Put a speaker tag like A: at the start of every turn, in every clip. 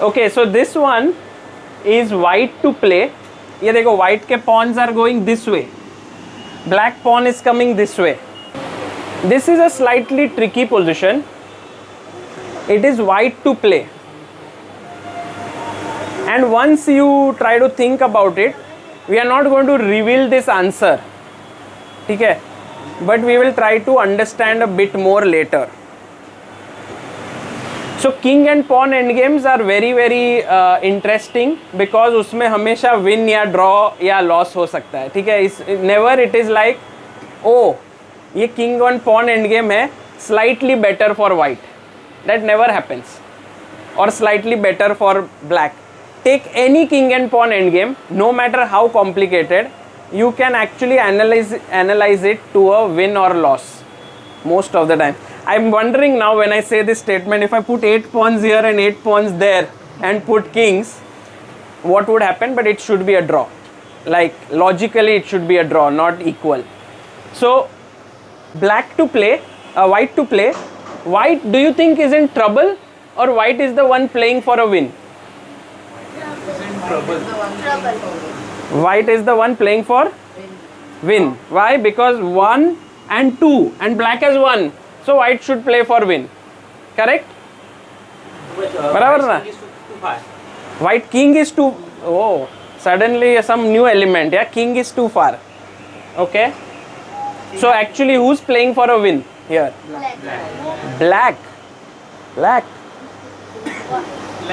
A: Okay, so this one is white to play. ये देखो white के pawns are going this way, black pawn is coming this way. This is a slightly tricky position. It is white to play, and once you try to think about it, we are not going to reveal this answer, ठीक है, but we will try to understand a bit more later. So king and pawn endgames are very very interesting because उसमें हमेशा win या draw या loss हो सकता है, ठीक है. Never it is like oh ये king and pawn endgame है, slightly better for white. That never happens. Or slightly better for black. Take any king and pawn endgame, no matter how complicated, you can actually analyze it to a win or loss most of the time. I'm wondering now when I say this statement, if I put 8 pawns here and 8 pawns there and put kings, what would happen? But it should be a draw. Like logically it should be a draw, not equal. So black to play, white to play. White, do you think is in trouble, or white is the one playing for a win?
B: Trouble.
A: White is the one playing for win. Why? Because 1 and 2 and black has 1. So white should play for win. Correct? Barabar na? White king is too. Oh, suddenly some new element. Yeah, king is too far. Okay. So actually, who's playing for a win here? Black. Black.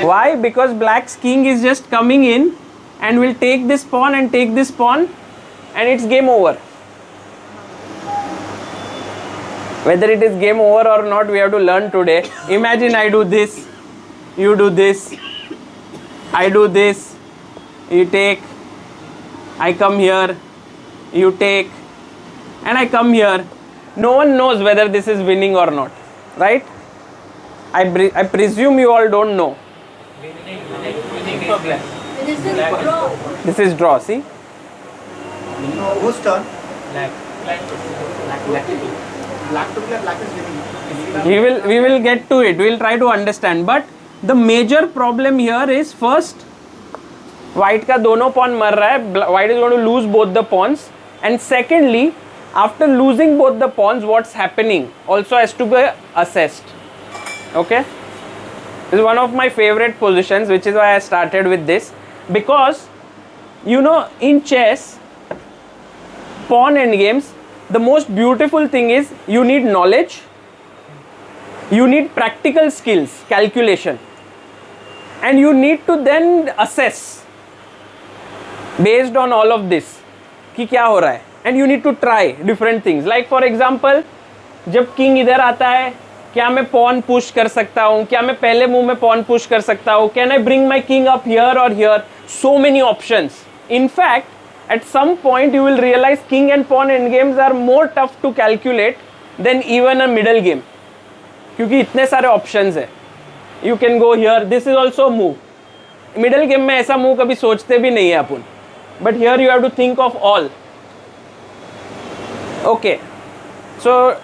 A: Why? Because black's king is just coming in and will take this pawn and take this pawn, and it's game over. Whether it is game over or not, we have to learn today. Imagine I do this, you do this, I do this, you take, I come here, you take, and I come here. No one knows whether this is winning or not, right? I presume you all don't know. This is draw, see?
C: Whose turn?
B: Black to play, black is winning.
A: We will get to it. We will try to understand. But the major problem here is first, white का दोनों pawn मर रहा है. White is going to lose both the pawns. And secondly, after losing both the pawns, what's happening also has to be assessed. Okay? This is one of my favorite positions, which is why I started with this. Because, you know, in chess, pawn endgames, the most beautiful thing is you need knowledge, you need practical skills, calculation, and you need to then assess based on all of this कि क्या हो रहा है, and you need to try different things. Like for example, जब king इधर आता है, क्या मैं pawn push कर सकता हूँ, क्या मैं पहले मूव में pawn push कर सकता हूँ, can I bring my king up here or here? So many options. In fact, at some point you will realize king and pawn endgames are more tough to calculate than even a middle game, क्योंकि इतने सारे options है. You can go here. This is also a move. Middle game में ऐसा move कभी सोचते भी नहीं है अपन. But here you have to think of all. Okay. So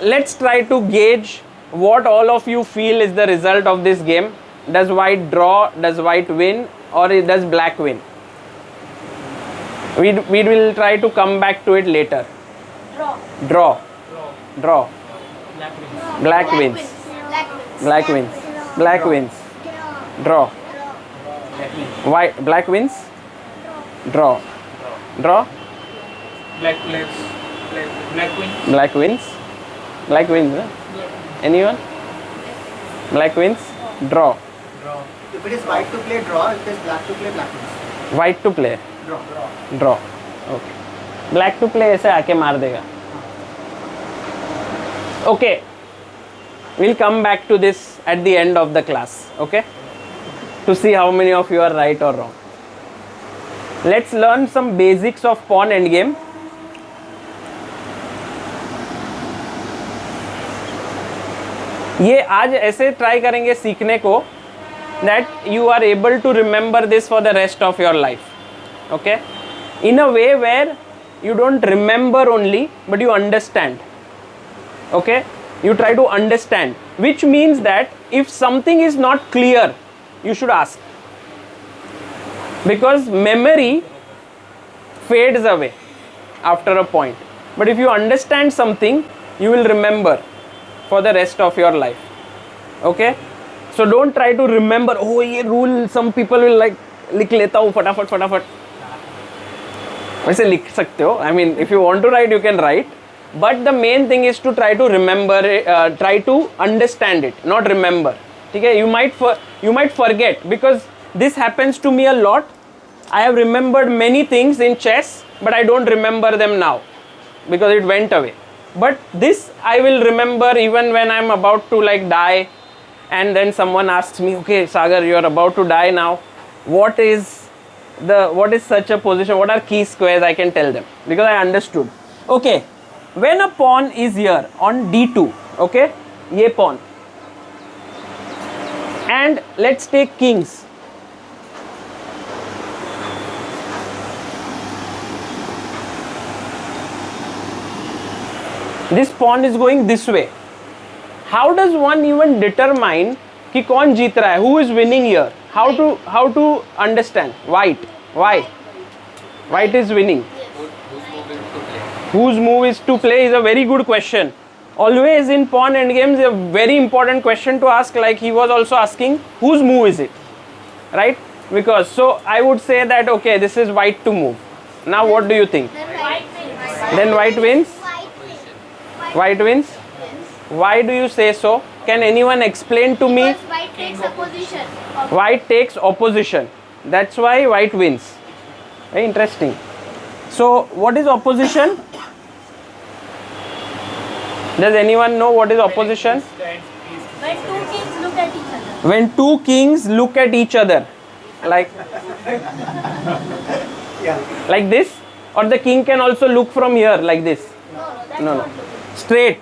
A: let's try to gauge what all of you feel is the result of this game. Does white draw? Does white win? Or does black win? We will try to come back to it later. Draw. Black wins. Black wins. Black wins. Draw. White. Black wins. Draw.
B: Black wins.
A: Black wins. Black wins. Huh? Anyone? Black wins. Draw.
C: If it is white to play, draw. If it is black to play, black wins.
A: White to play.
C: Draw.
A: Okay. Black to play ऐसे आके मार देगा. Okay. We'll come back to this at the end of the class. Okay. To see how many of you are right or wrong. Let's learn some basics of pawn endgame. ये आज ऐसे try करेंगे सीखने को that you are able to remember this for the rest of your life. Okay, in a way where you don't remember only but you understand. Okay, you try to understand, which means that if something is not clear you should ask. Because memory fades away after a point. But if you understand something, you will remember for the rest of your life. Okay? So don't try to remember, oh ये rule, some people will like, लिख लेता हूँ फटाफट फटाफट. वैसे लिख सकते हो. I mean, if you want to write, you can write. But the main thing is to try to remember, try to understand it, not remember. Okay? You might forget, because this happens to me a lot. I have remembered many things in chess, but I don't remember them now because it went away. But this I will remember even when I'm about to like die, and then someone asks me, okay Sagar, you are about to die now, what is such a position, what are key squares? I can tell them because I understood. Okay, when a pawn is here on d2, okay, ye pawn, and let's take kings. This pawn is going this way. How does one even determine कि कौन जीत रहा है? Who is winning here? How to understand? White. Why? White is winning. Whose move is to play is a very good question. Always in pawn endgames, a very important question to ask. Like he was also asking, whose move is it? Right? Because so I would say that okay, this is white to move. Now what do you think? Then white wins. White wins? Why do you say so? Can anyone explain to me?
D: Because white takes opposition.
A: White takes opposition. That's why white wins. Very interesting. So, what is opposition? Does anyone know what is opposition?
D: When two kings look at each other.
A: When two kings look at each other. Like like this? Or the king can also look from here like this? No. Straight.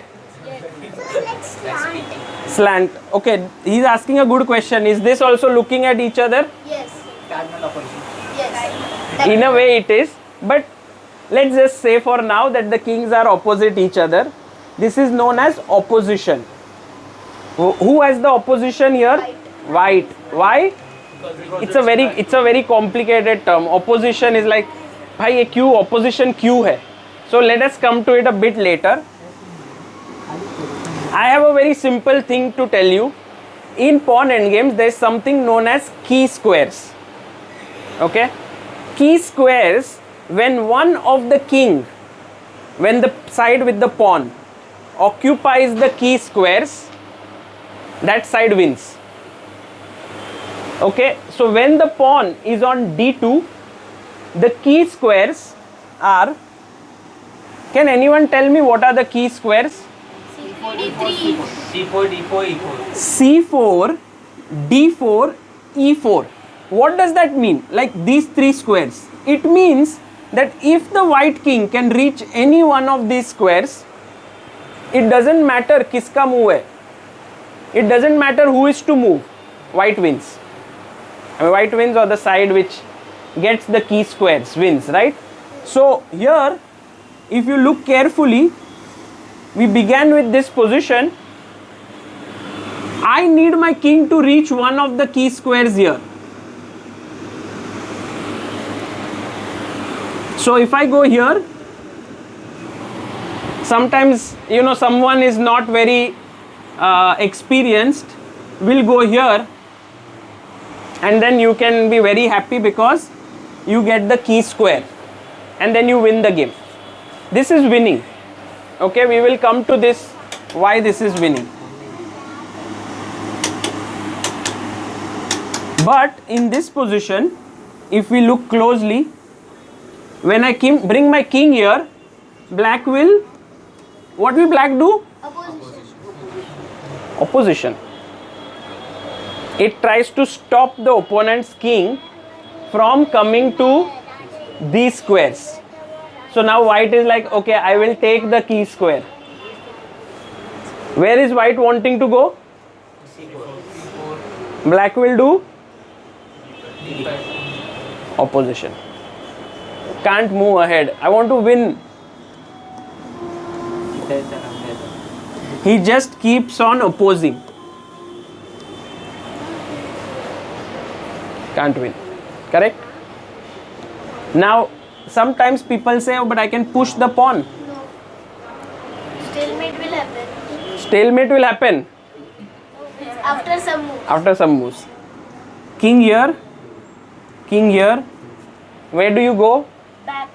A: Slant. Okay, he's asking a good question. Is this also looking at each other?
D: Yes.
C: Diagonal opposition.
D: Yes.
A: In a way it is. But let's just say for now that the kings are opposite each other. This is known as opposition. Who has the opposition here? White. Why? It's a very complicated term. Opposition is like, भाई ये क्यों opposition क्यों है? So let us come to it a bit later. I have a very simple thing to tell you. In pawn endgames, there is something known as key squares. Okay? Key squares, when one of the king, when the side with the pawn occupies the key squares, that side wins. Okay? So when the pawn is on d2, the key squares are, can anyone tell me what are the key squares?
D: D3.
B: C4, D4, E4.
A: C4, D4, E4. What does that mean? Like these three squares. It means that if the white king can reach any one of these squares, it doesn't matter kiska move hai. It doesn't matter who is to move. White wins. I mean, white wins, or the side which gets the key squares wins, right? So here, if you look carefully, we began with this position. I need my king to reach one of the key squares here. So if I go here, sometimes someone is not very experienced, will go here, and then you can be very happy because you get the key square and then you win the game. This is winning. Okay, we will come to this, why this is winning. But in this position, if we look closely, when I bring my king here, black will, what will black do? Opposition. It tries to stop the opponent's king from coming to these squares. So now white is like, okay, I will take the key square. Where is white wanting to go? Black will do opposition. Can't move ahead. I want to win. He just keeps on opposing. Can't win. Correct? Now, sometimes people say, oh, but I can push the pawn.
D: No. Stalemate will happen.
A: Stalemate will happen
D: After some move.
A: after some moves. King here. King here. Where do you go?
D: Back.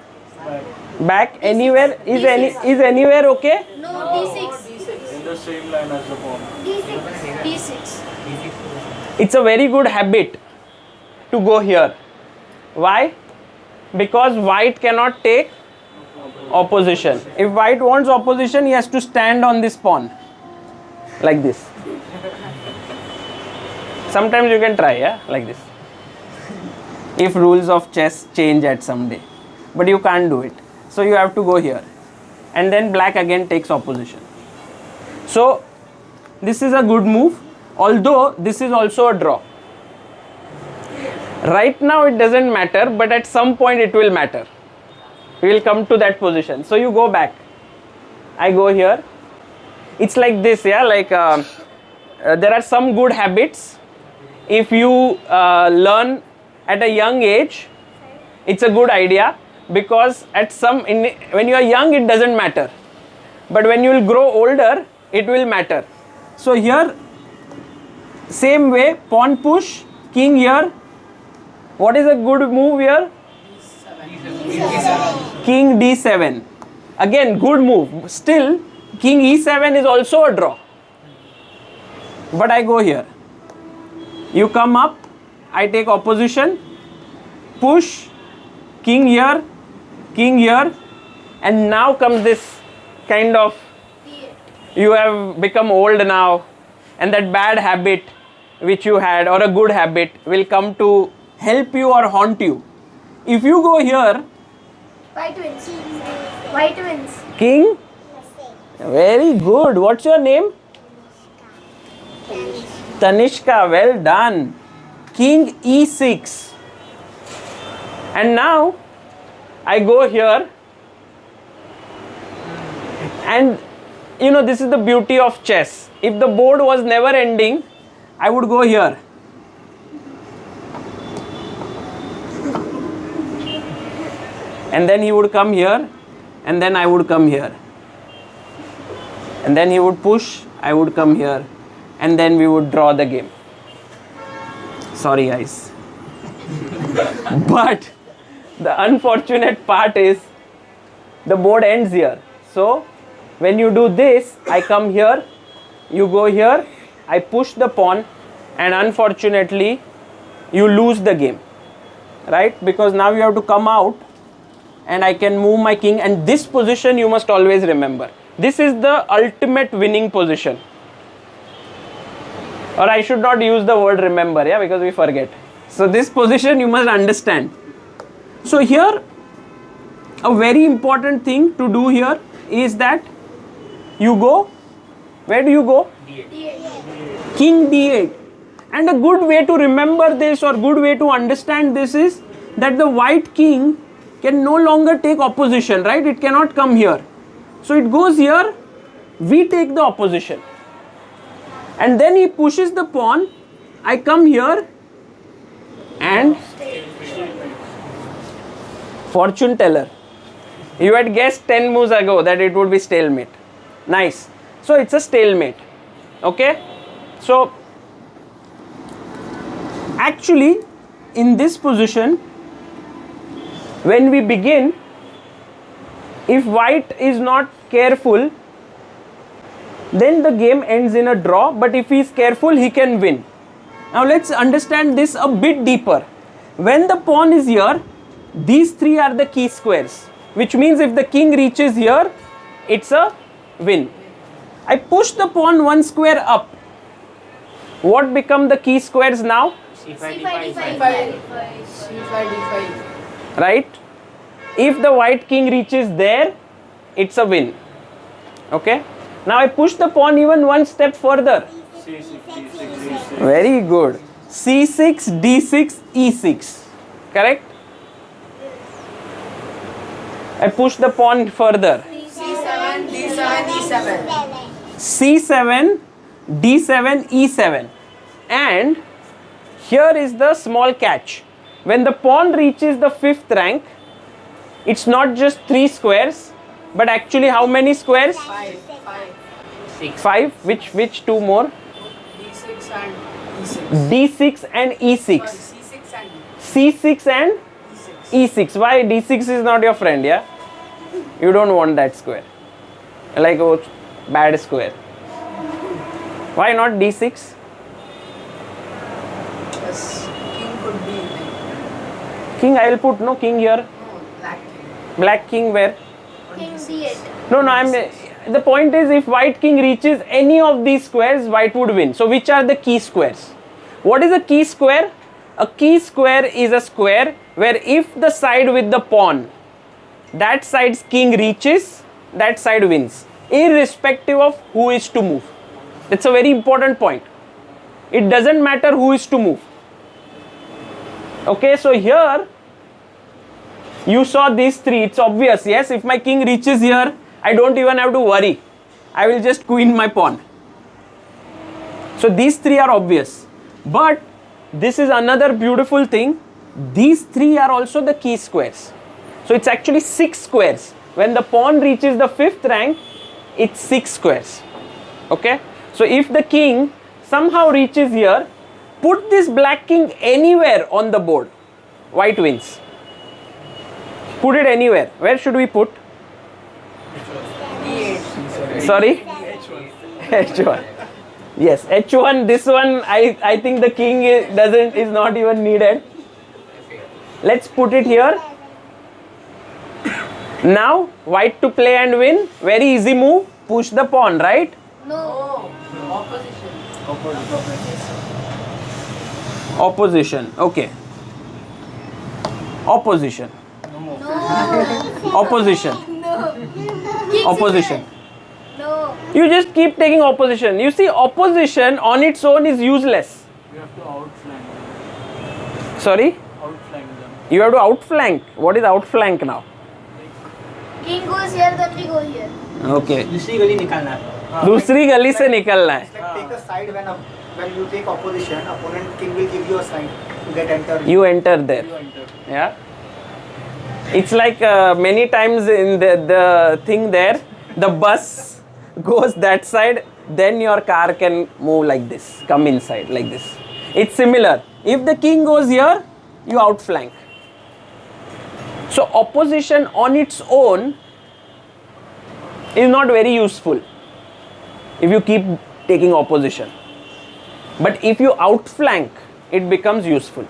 A: Back anywhere? Is anywhere okay?
D: No, D6.
B: In the same line as the pawn.
D: D6. D6.
A: It's a very good habit to go here. Why? Because white cannot take opposition. If white wants opposition, he has to stand on this pawn like this. Sometimes you can try, yeah, like this. If rules of chess change at some day, but you can't do it. So you have to go here, and then black again takes opposition. So this is a good move, although this is also a draw. Right now it doesn't matter, but at some point it will matter. We will come to that position. So you go back. I go here. It's like this, yeah, like there are some good habits. If you learn at a young age, it's a good idea, because when you are young it doesn't matter, but when you will grow older it will matter. So here, same way, pawn push, king here. What is a good move here? King d7. Again, good move. Still, king e7 is also a draw. But I go here. You come up, I take opposition, push, king here, and now comes this kind of, you have become old now, and that bad habit which you had, or a good habit, will come to help you or haunt you. If you go here,
D: White wins. White wins.
A: king, very good. What's your name? Tanishka, well done. King e6. And now I go here, and you know, this is the beauty of chess. If the board was never ending, I would go here. And then he would come here, and then I would come here. And then he would push, I would come here, and then we would draw the game. Sorry guys. But the unfortunate part is the board ends here. So when you do this, I come here, you go here, I push the pawn, and unfortunately you lose the game, right? Because now you have to come out, and I can move my king, and this position you must always remember. This is the ultimate winning position. Or I should not use the word remember, yeah, because we forget. So this position you must understand. So here, a very important thing to do here is that you go, where do you go?
D: D8.
A: King d8. And a good way to remember this, or good way to understand this, is that the white king can no longer take opposition, right? It cannot come here. So it goes here, we take the opposition. And then he pushes the pawn, I come here, and fortune teller. You had guessed 10 moves ago that it would be stalemate. Nice. So it's a stalemate. Okay? So actually, in this position, when we begin, if white is not careful, then the game ends in a draw, but if he is careful, he can win. Now let's understand this a bit deeper. When the pawn is here, these three are the key squares, which means if the king reaches here, it's a win. I push the pawn one square up. What become the key squares now?
D: C5, D5.
A: Right? If the white king reaches there, it's a win. Okay? Now I push the pawn even one step further.
B: C6, D6, D6.
A: Very good. C6, D6, E6. Correct? I push the pawn further.
E: C7, D7, E7.
A: C7, D7, E7. And here is the small catch. When the pawn reaches the 5th rank, it's not just 3 squares, but actually how many squares?
E: 5.
A: 5. Which two more?
E: D6 and E6.
A: D6 and E6.
E: C6 and
A: C6 and
E: E6.
A: E6. Why D6 is not your friend? Yeah, you don't want that square. Like, oh, bad square. Why not D6?
E: Yes, king could be
A: King, I will put no king here.
E: no, black king.
A: Black king where?
D: King D8.
A: No, I'm. The point is, if white king reaches any of these squares, white would win. So, which are the key squares? What is a key square? A key square is a square where if the side with the pawn, that side's king reaches, that side wins, irrespective of who is to move. That's a very important point. It doesn't matter who is to move. Okay, so here you saw these three. It's obvious. Yes, if my king reaches here, I don't even have to worry. I will just queen my pawn. So these three are obvious. But this is another beautiful thing. These three are also the key squares. So it's actually 6 squares. When the pawn reaches the 5th rank, it's 6 squares. Okay. So if the king somehow reaches here, put this black king anywhere on the board, white wins. Put it anywhere. Where should we put?
E: D8.
A: Sorry? H1. Yes, H1. This one, I think the king is not even needed. Let's put it here. Now, white to play and win. Very easy move. Push the pawn, right?
D: No.
E: Opposition.
A: Opposition. Okay. Opposition.
D: No.
A: Opposition.
D: No. King
A: Opposition.
D: C7. No.
A: You just keep taking opposition. You see, opposition on its own is useless.
B: You have to outflank.
A: Sorry?
B: Outflank them.
A: You have to outflank. What is outflank now?
D: King goes here, then we go here.
A: Okay.
C: दूसरी गली निकालना है.
A: दूसरी गली से निकलना है.
C: It's like take a side when you take opposition, opponent king will give you a side to get enter.
A: You enter there.
B: You enter.
A: Yeah. It's like many times in the thing there, the bus goes that side, then your car can move like this, come inside like this. It's similar. If the king goes here, you outflank. So opposition on its own is not very useful if you keep taking opposition. But if you outflank, it becomes useful.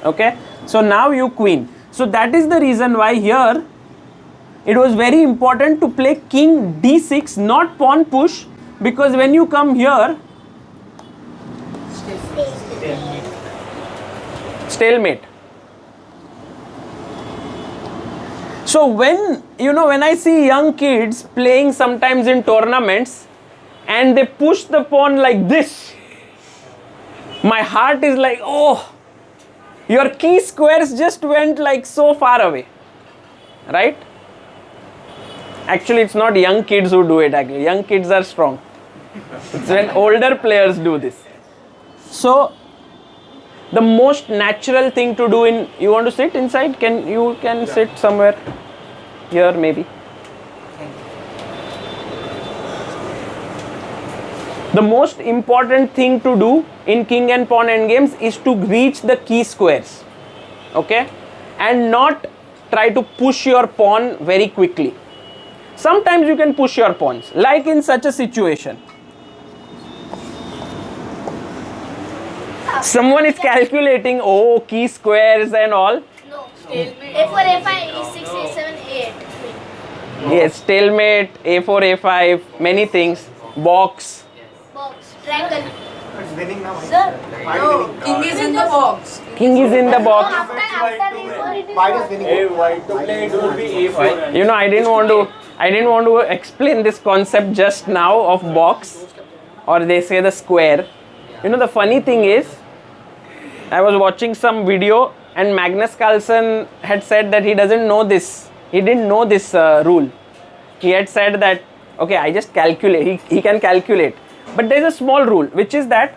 A: Okay. So now you queen. So that is the reason why here it was very important to play king d6, not pawn push, because when you come here, stalemate. So when I see young kids playing sometimes in tournaments and they push the pawn like this, my heart is like, oh, your key squares just went like so far away, right? Actually, it's not young kids who do it. Actually, young kids are strong. It's when older players do this. So the most natural thing to do in, you want to sit inside? You can sit somewhere here maybe. The most important thing to do in king and pawn endgames is to reach the key squares, okay, and not try to push your pawn very quickly. Sometimes you can push your pawns, like in such a situation. Someone is calculating, oh, key squares and all.
D: No. A4, A5, E6, A7, A8.
A: Yes, stalemate, A4, A5, many things, box.
D: Box. Triangle.
C: It's winning now.
D: Sir.
C: White
E: No,
C: winning.
E: king is in the box.
A: King is in the
D: No,
A: box.
D: after A4 it is
C: White is
D: box.
C: winning.
B: White to play, it will be A4.
A: You know, I didn't want to explain this concept just now of box, or they say the square. You know, the funny thing is, I was watching some video and Magnus Carlsen had said that he doesn't know this. He didn't know this rule. He had said that, okay, I just calculate. He can calculate. But there is a small rule, which is that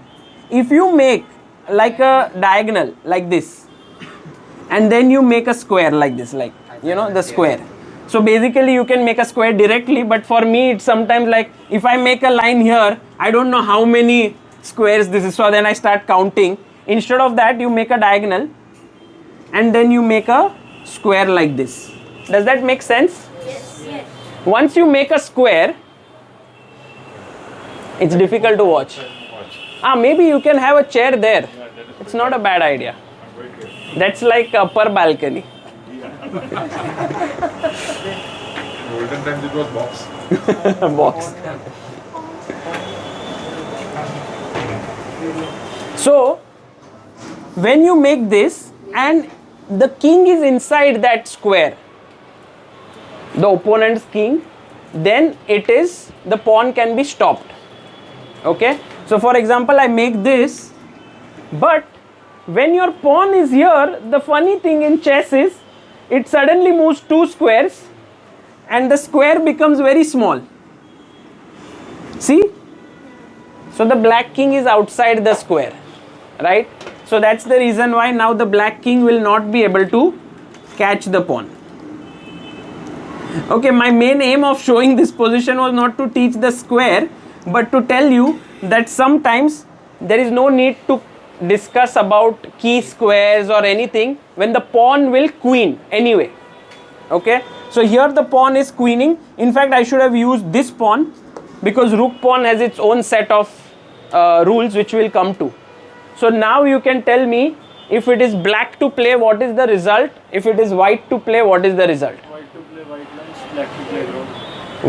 A: if you make like a diagonal like this, and then you make a square like this, like the square. So basically you can make a square directly, but for me it's sometimes like if I make a line here, I don't know how many squares this is, so then I start counting. Instead of that, you make a diagonal and then you make a square like this. Does that make sense?
D: Yes. Yes.
A: Once you make a square, it's difficult to watch. Maybe you can have a chair there. It's not a bad idea. That's like upper balcony.
B: Golden times it was box.
A: Box. So when you make this and the king is inside that square, the opponent's king, then the pawn can be stopped. Okay, so for example, I make this, but when your pawn is here, the funny thing in chess is it suddenly moves 2 squares and the square becomes very small. See? So the black king is outside the square, right? So that's the reason why now the black king will not be able to catch the pawn. Okay, my main aim of showing this position was not to teach the square, but to tell you that sometimes there is no need to discuss about key squares or anything when the pawn will queen anyway. Okay, so here the pawn is queening. In fact, I should have used this pawn because rook pawn has its own set of rules which will come to. So now you can tell me, if it is black to play, what is the result? If it is white to play, what is the result?
F: White to play, white wins, black to play, draw.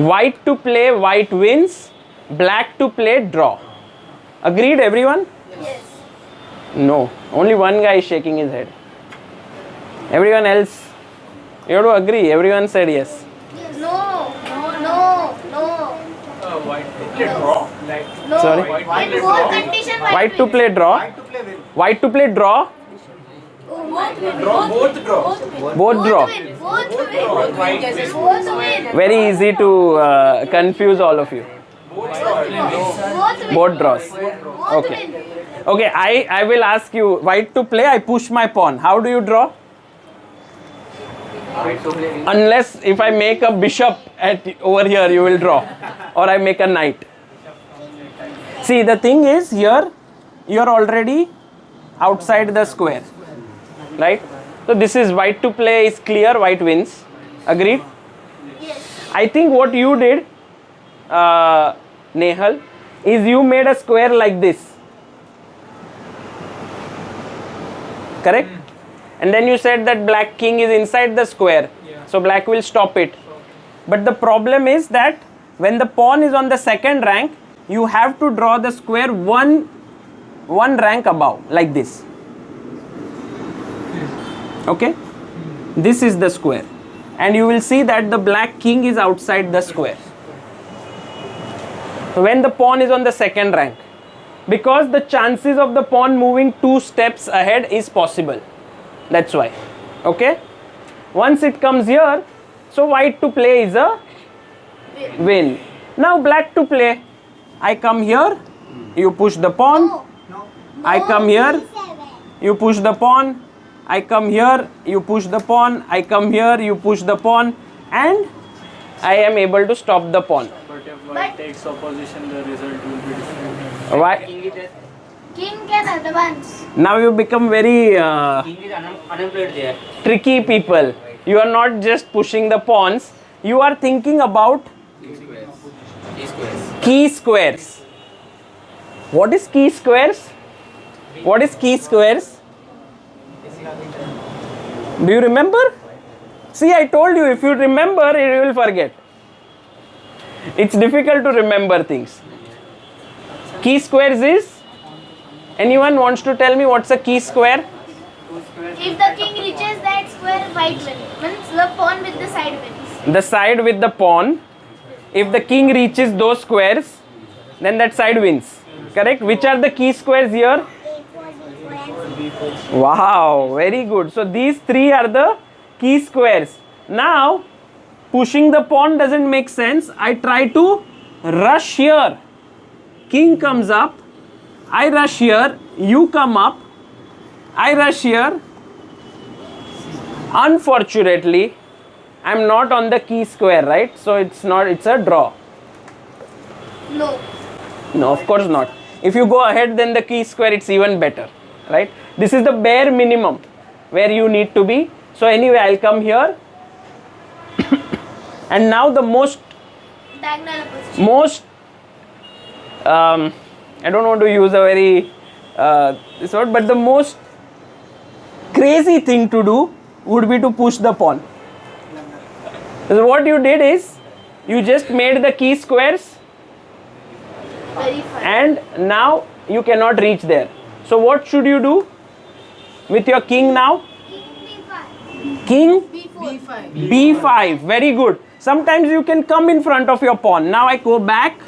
A: White to play, white wins, black to play, draw. Agreed, everyone?
D: Yes.
A: No, only one guy is shaking his head. Everyone else, you have to agree. Everyone said yes.
D: No.
F: White to play, draw. Like,
D: No.
A: Sorry?
F: White to
D: In
F: play,
D: both
F: draw.
D: condition,
A: White to
D: wins.
A: play, draw.
C: White to play win.
A: White to play, draw.
E: Both win.
F: Both draw.
A: Both draw.
D: Both win.
E: Both win. Yes,
D: Both win.
A: Very easy to confuse all of you.
D: Both win.
A: Both draws.
D: Both
A: Okay.
D: win.
A: Okay, I will ask you, white to play, I push my pawn. How do you draw?
F: White to play.
A: Unless if I make a bishop over here, you will draw. Or I make a knight. See, the thing is here, you are already outside the square. Right? So this is white to play is clear, white wins. Agreed?
D: Yes.
A: I think what you did, Nehal, is you made a square like this. Correct? And then you said that black king is inside the square. So black will stop it. But the problem is that when the pawn is on the second rank, you have to draw the square one rank above, like this. Okay? This is the square. And you will see that the black king is outside the square. So when the pawn is on the second rank, because the chances of the pawn moving 2 steps ahead is possible. That's why. Okay? Once it comes here, so white to play is a win. Now black to play. I come here, you push the pawn.
C: No.
A: I come here, you push the pawn. I come here, you push the pawn. I come here, you push the pawn. And I am able to stop the pawn.
F: But if white takes opposition, the result will be different.
A: Why?
D: King can advance.
A: Now you become very
G: Unemployed there.
A: tricky people. You are not just pushing the pawns. You are thinking about key squares. What is key squares? What is key squares? Do you remember? See, I told you, if you remember, you will forget. It's difficult to remember things. Key squares is, anyone wants to tell me what's a key square?
D: If the king reaches that square, white wins. Means the pawn with the side wins.
A: The side with the pawn. If the king reaches those squares, then that side wins. Correct? Which are the key squares here? Wow, very good. So these 3 are the key squares. Now, pushing the pawn doesn't make sense. I try to rush here. King comes up. I rush here. You come up. I rush here. Unfortunately, I'm not on the key square, right? So it's a draw.
D: No.
A: No, of course not. If you go ahead, then the key square, it's even better, right? This is the bare minimum where you need to be. So anyway, I'll come here. And now the most
D: Diagonal opposition.
A: I don't want to use a very this word, but the most crazy thing to do would be to push the pawn. So what you did is you just made the key squares
D: Very fine.
A: and now you cannot reach there. So what should you do with your king now? King
D: B4.
A: b5. Very good. Sometimes you can come in front of your pawn. Now I go back.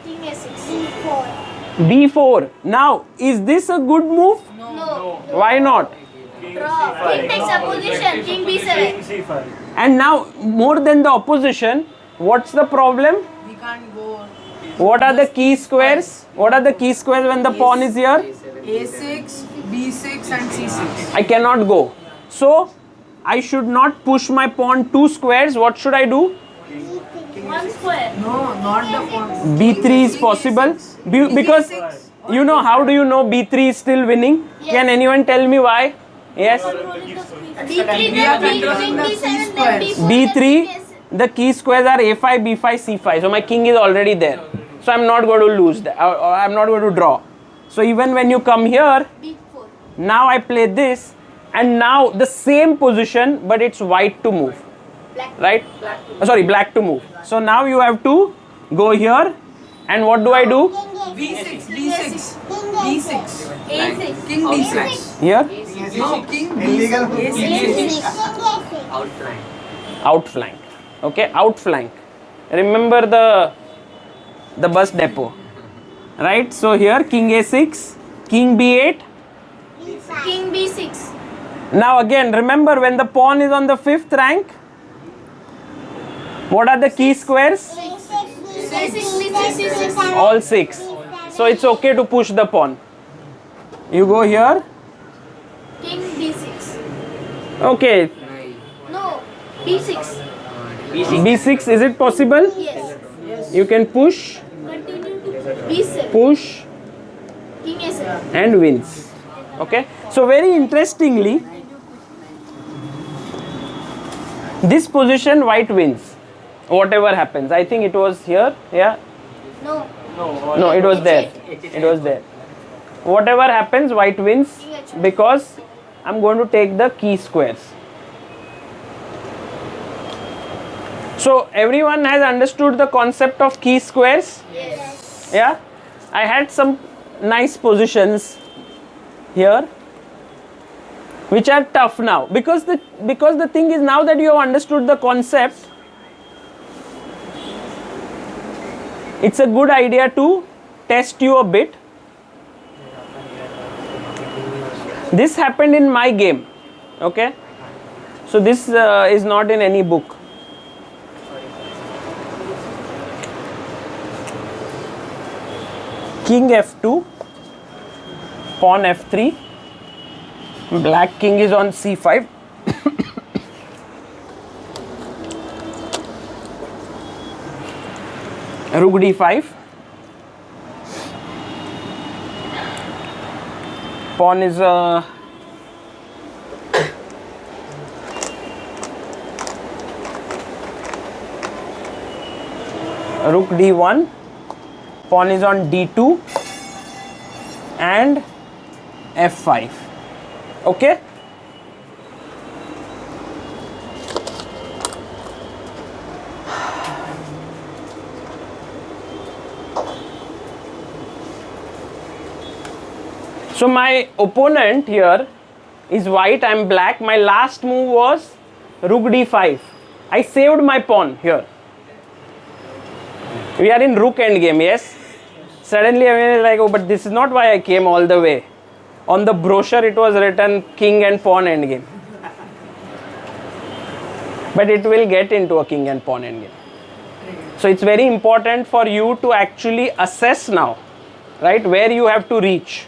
D: King A6. B4.
A: b4. Now is this a good move?
D: No.
A: Why not?
D: Draw. King takes opposition. King B7.
F: C5.
A: And now more than the opposition, what's the problem?
E: We can't go
A: What are the key squares? What are the key squares when the pawn is here?
E: A6, B6 and C6.
A: I cannot go. So I should not push my pawn 2 squares. What should I do?
D: 1 square.
E: No, not the pawn.
A: b3 is possible. Because you know, how do you know b3 is still winning? Can anyone tell me why? Yes.
D: D3
E: We are
D: then
E: controlling the
D: B7 then
E: key
D: B4.
A: b3, the key squares are a5, b5, c5. So my king is already there. So I'm not going to lose that. Or I'm not going to draw. So even when you come here,
D: B4.
A: now I play this, and now the same position, but it's white to move,
D: Black.
A: right? Sorry, black to move. So now you have to go here, and what do I do?
E: B6, B6, B6,
D: A6.
E: King D6.
A: Here,
E: No, King
C: Illegal.
E: A6.
G: Outflank.
A: outflank. Okay, outflank. Remember the bus depot, right? So here, king a6, king b8.
D: King B6.
A: Now again, remember when the pawn is on the 5th rank, what are the key squares?
D: C6.
A: All 6. So it's okay to push the pawn. You go here.
D: King D6.
A: Okay,
D: No. B6.
A: b6, is it possible?
D: Yes.
A: You can push,
D: Continue to B7.
A: push,
D: King A7.
A: and wins. Okay, so very interestingly, this position white wins, whatever happens. I think it was here. Yeah,
D: No.
A: no, it was there. It was there. Whatever happens, white wins because I'm going to take the key squares. So everyone has understood the concept of key squares?
D: Yes.
A: Yeah, I had some nice positions here which are tough now because the thing is, now that you have understood the concept, it's a good idea to test you a bit. This happened in my game, okay? So this is not in any book. King f2, pawn f3, black king is on c5. Rook d5, pawn is rook d1, pawn is on d2 and f5. Okay, so my opponent here is white, I am black. My last move was rook d5. I saved my pawn here. We are in rook endgame, yes? Suddenly I was like, oh, but this is not why I came all the way. On the brochure it was written king and pawn endgame. But it will get into a king and pawn endgame. So it's very important for you to actually assess now, right, where you have to reach.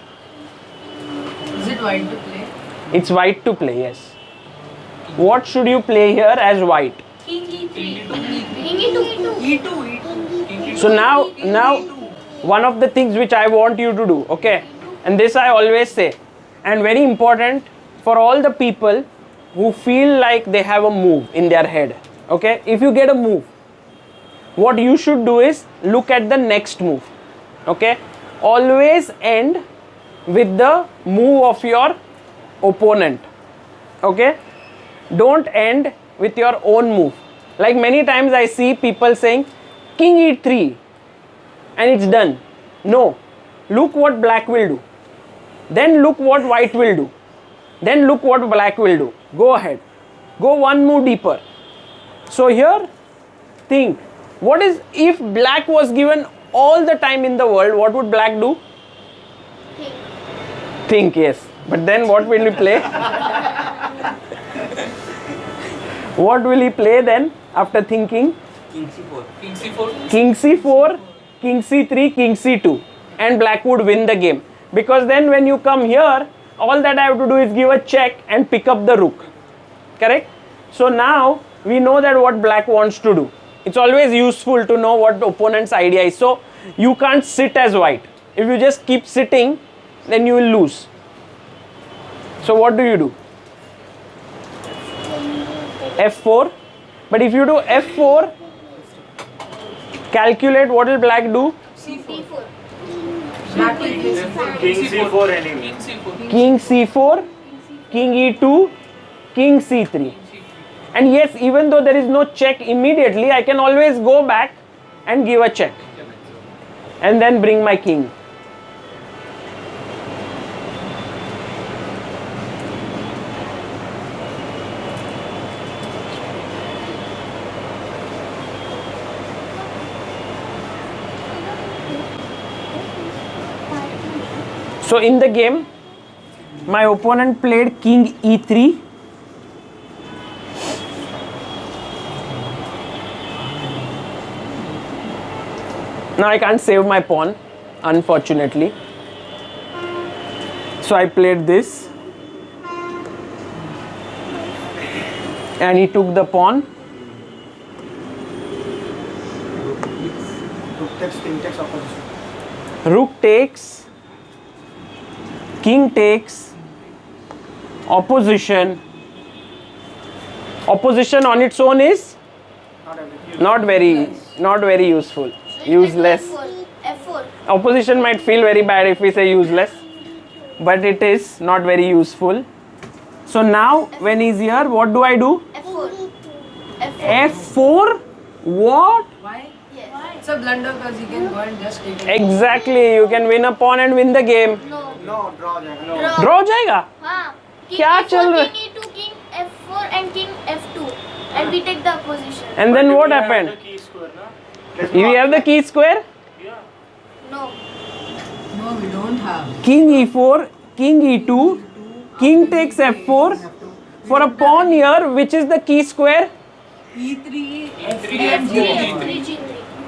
E: Is it white to play.
A: It's white to play, yes. What should you play here as white?
D: King E3. King E2.
E: E2.
A: So now one of the things which I want you to do, okay, and this I always say, and very important for all the people who feel like they have a move in their head, okay, if you get a move, what you should do is look at the next move, okay, always end with the move of your opponent, okay, don't end with your own move. Like many times I see people saying king e3 and it's done. No, look what black will do, then look what white will do, then look what black will do. Go ahead, go one move deeper. So here think, what is, if black was given all the time in the world, what would black do? Think, yes, but then what will he play? What will he play then after thinking?
G: King C4.
E: King C4.
A: King c4, king c3, king c2, and black would win the game, because then when you come here, all that I have to do is give a check and pick up the rook, correct? So now we know that what black wants to do. It's always useful to know what the opponent's idea is. So you can't sit as white. If you just keep sitting, then you will lose. So what do? F4. But if you do F4, calculate what will black do?
E: C4. Black will play C4.
F: King C4 anyway.
E: King C4.
A: King c4, king e2, king c3. And yes, even though there is no check immediately, I can always go back and give a check and then bring my king. So in the game, my opponent played king e3. Now I can't save my pawn, unfortunately. So I played this. And he took the pawn.
C: Rook takes, king takes opposition.
A: Rook takes, king takes, opposition. Opposition on its own is
C: Not everything.
A: not very useful. Useless.
D: F4.
A: Opposition might feel very bad if we say useless, but it is not very useful. So now when he's here, what do I do?
D: F4.
A: F4? What?
E: Why?
D: Yes.
E: It's a blunder because he can go and just take it.
A: Exactly, you can win a pawn and win the game.
D: No.
C: No, draw jayega.
F: No.
A: Draw हो जाएगा.
D: हाँ. King
A: क्या
D: E4,
A: चल रहा है?
D: King E2, King F4 and King F2. And we take the opposition.
A: And then
F: But
A: what
F: we have
A: happened?
F: the key square, na?
C: There's
A: You
C: no
A: have the key square.
F: Yeah.
D: No.
E: No, we don't have.
A: King e4, king e2, king takes f4. For a pawn here, which is the key square?
E: E3, F3
F: F3
E: and
D: F3,
E: G3.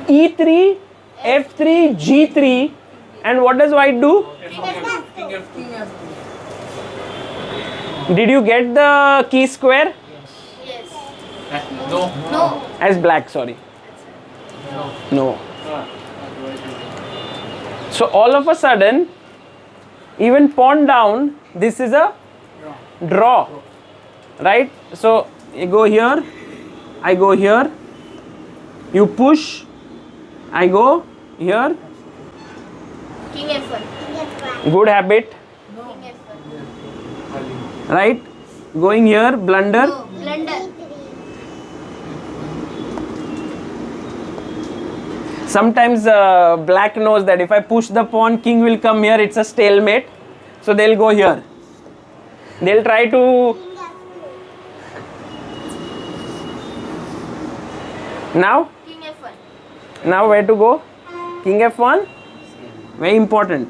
D: G3.
A: E3, f3, g3. And what does white do?
D: King F2.
E: King F2.
A: Did you get the key square?
D: Yes.
E: No.
D: No.
A: As black, sorry. No.
F: Ah,
A: So all of a sudden, even pawn down, this is a draw, right? So you go here, I go here, you push, I go here.
D: King F1.
A: Good habit,
D: King F1.
A: right? Going here, blunder.
D: No. Blunder.
A: Sometimes black knows that if I push the pawn, king will come here, it's a stalemate. So they'll go here. They'll try to... Now?
D: King F1.
A: Now where to go? King f1? Very important.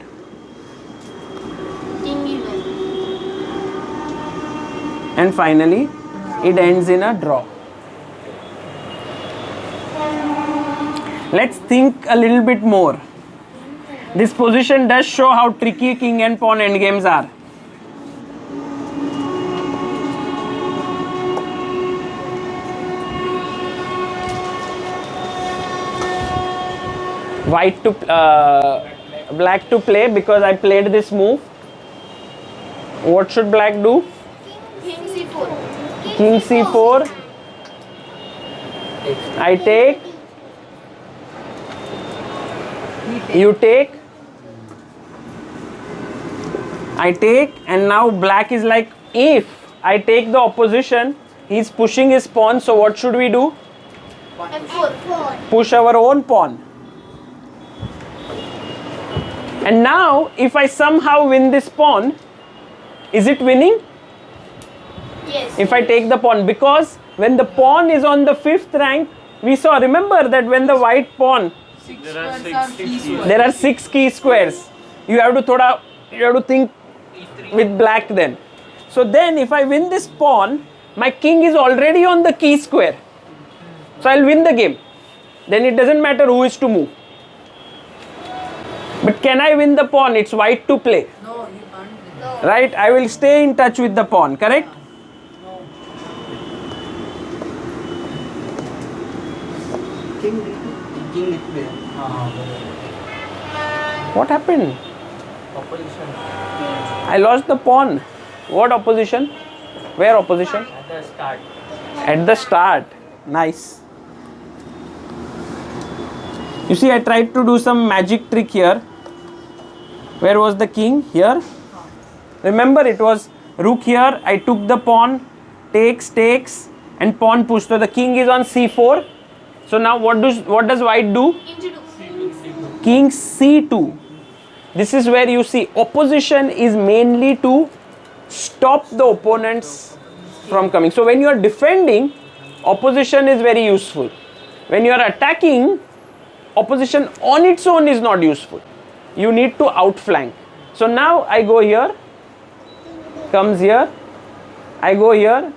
D: King E1.
A: And finally, it ends in a draw. Let's think a little bit more. This position does show how tricky king and pawn endgames are. white to black to play because I played this move. What should black do?
D: King c4.
A: King c4. I take. You take. I take, and now black is like, if I take the opposition, he's pushing his pawn, so what should we do?
D: f4.
A: Push our own pawn. And now, if I somehow win this pawn, is it winning?
D: Yes.
A: If I take the pawn, because when the pawn is on the 5th rank, we saw, remember that when the white pawn,
F: There are six
A: there are 6 key squares. You have to think with black then. So then if I win this pawn, my king is already on the key square. So I'll win the game. Then it doesn't matter who is to move. But can I win the pawn? It's white to play.
E: No, you can't.
D: No.
A: Right? I will stay in touch with the pawn, correct?
C: King
G: King with play.
A: What happened? I lost the pawn. What opposition? Where opposition?
G: At the start.
A: At the start. Nice. You see, I tried to do some magic trick here. Where was the king? Here. Remember, it was rook here. I took the pawn, takes, and pawn push. So the king is on c4. So now what does white do?
D: King c2.
A: King c2. This is where you see opposition is mainly to stop the opponents from coming. So when you are defending, opposition is very useful. When you are attacking, opposition on its own is not useful. You need to outflank. So now I go here, comes here, I go here,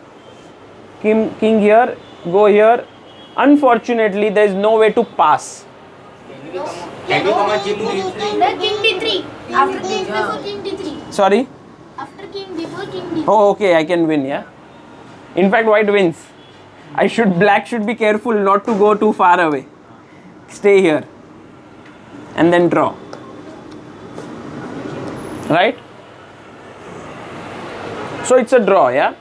A: king here, go here. Unfortunately, there is no way to pass.
G: Can you come a king d3?
D: The king d3. After king before king d3.
A: Sorry?
D: After king before king d3.
A: Oh, okay, I can win, yeah. In fact, white wins. Black should be careful not to go too far away. Stay here. And then draw. Right? So it's a draw, yeah?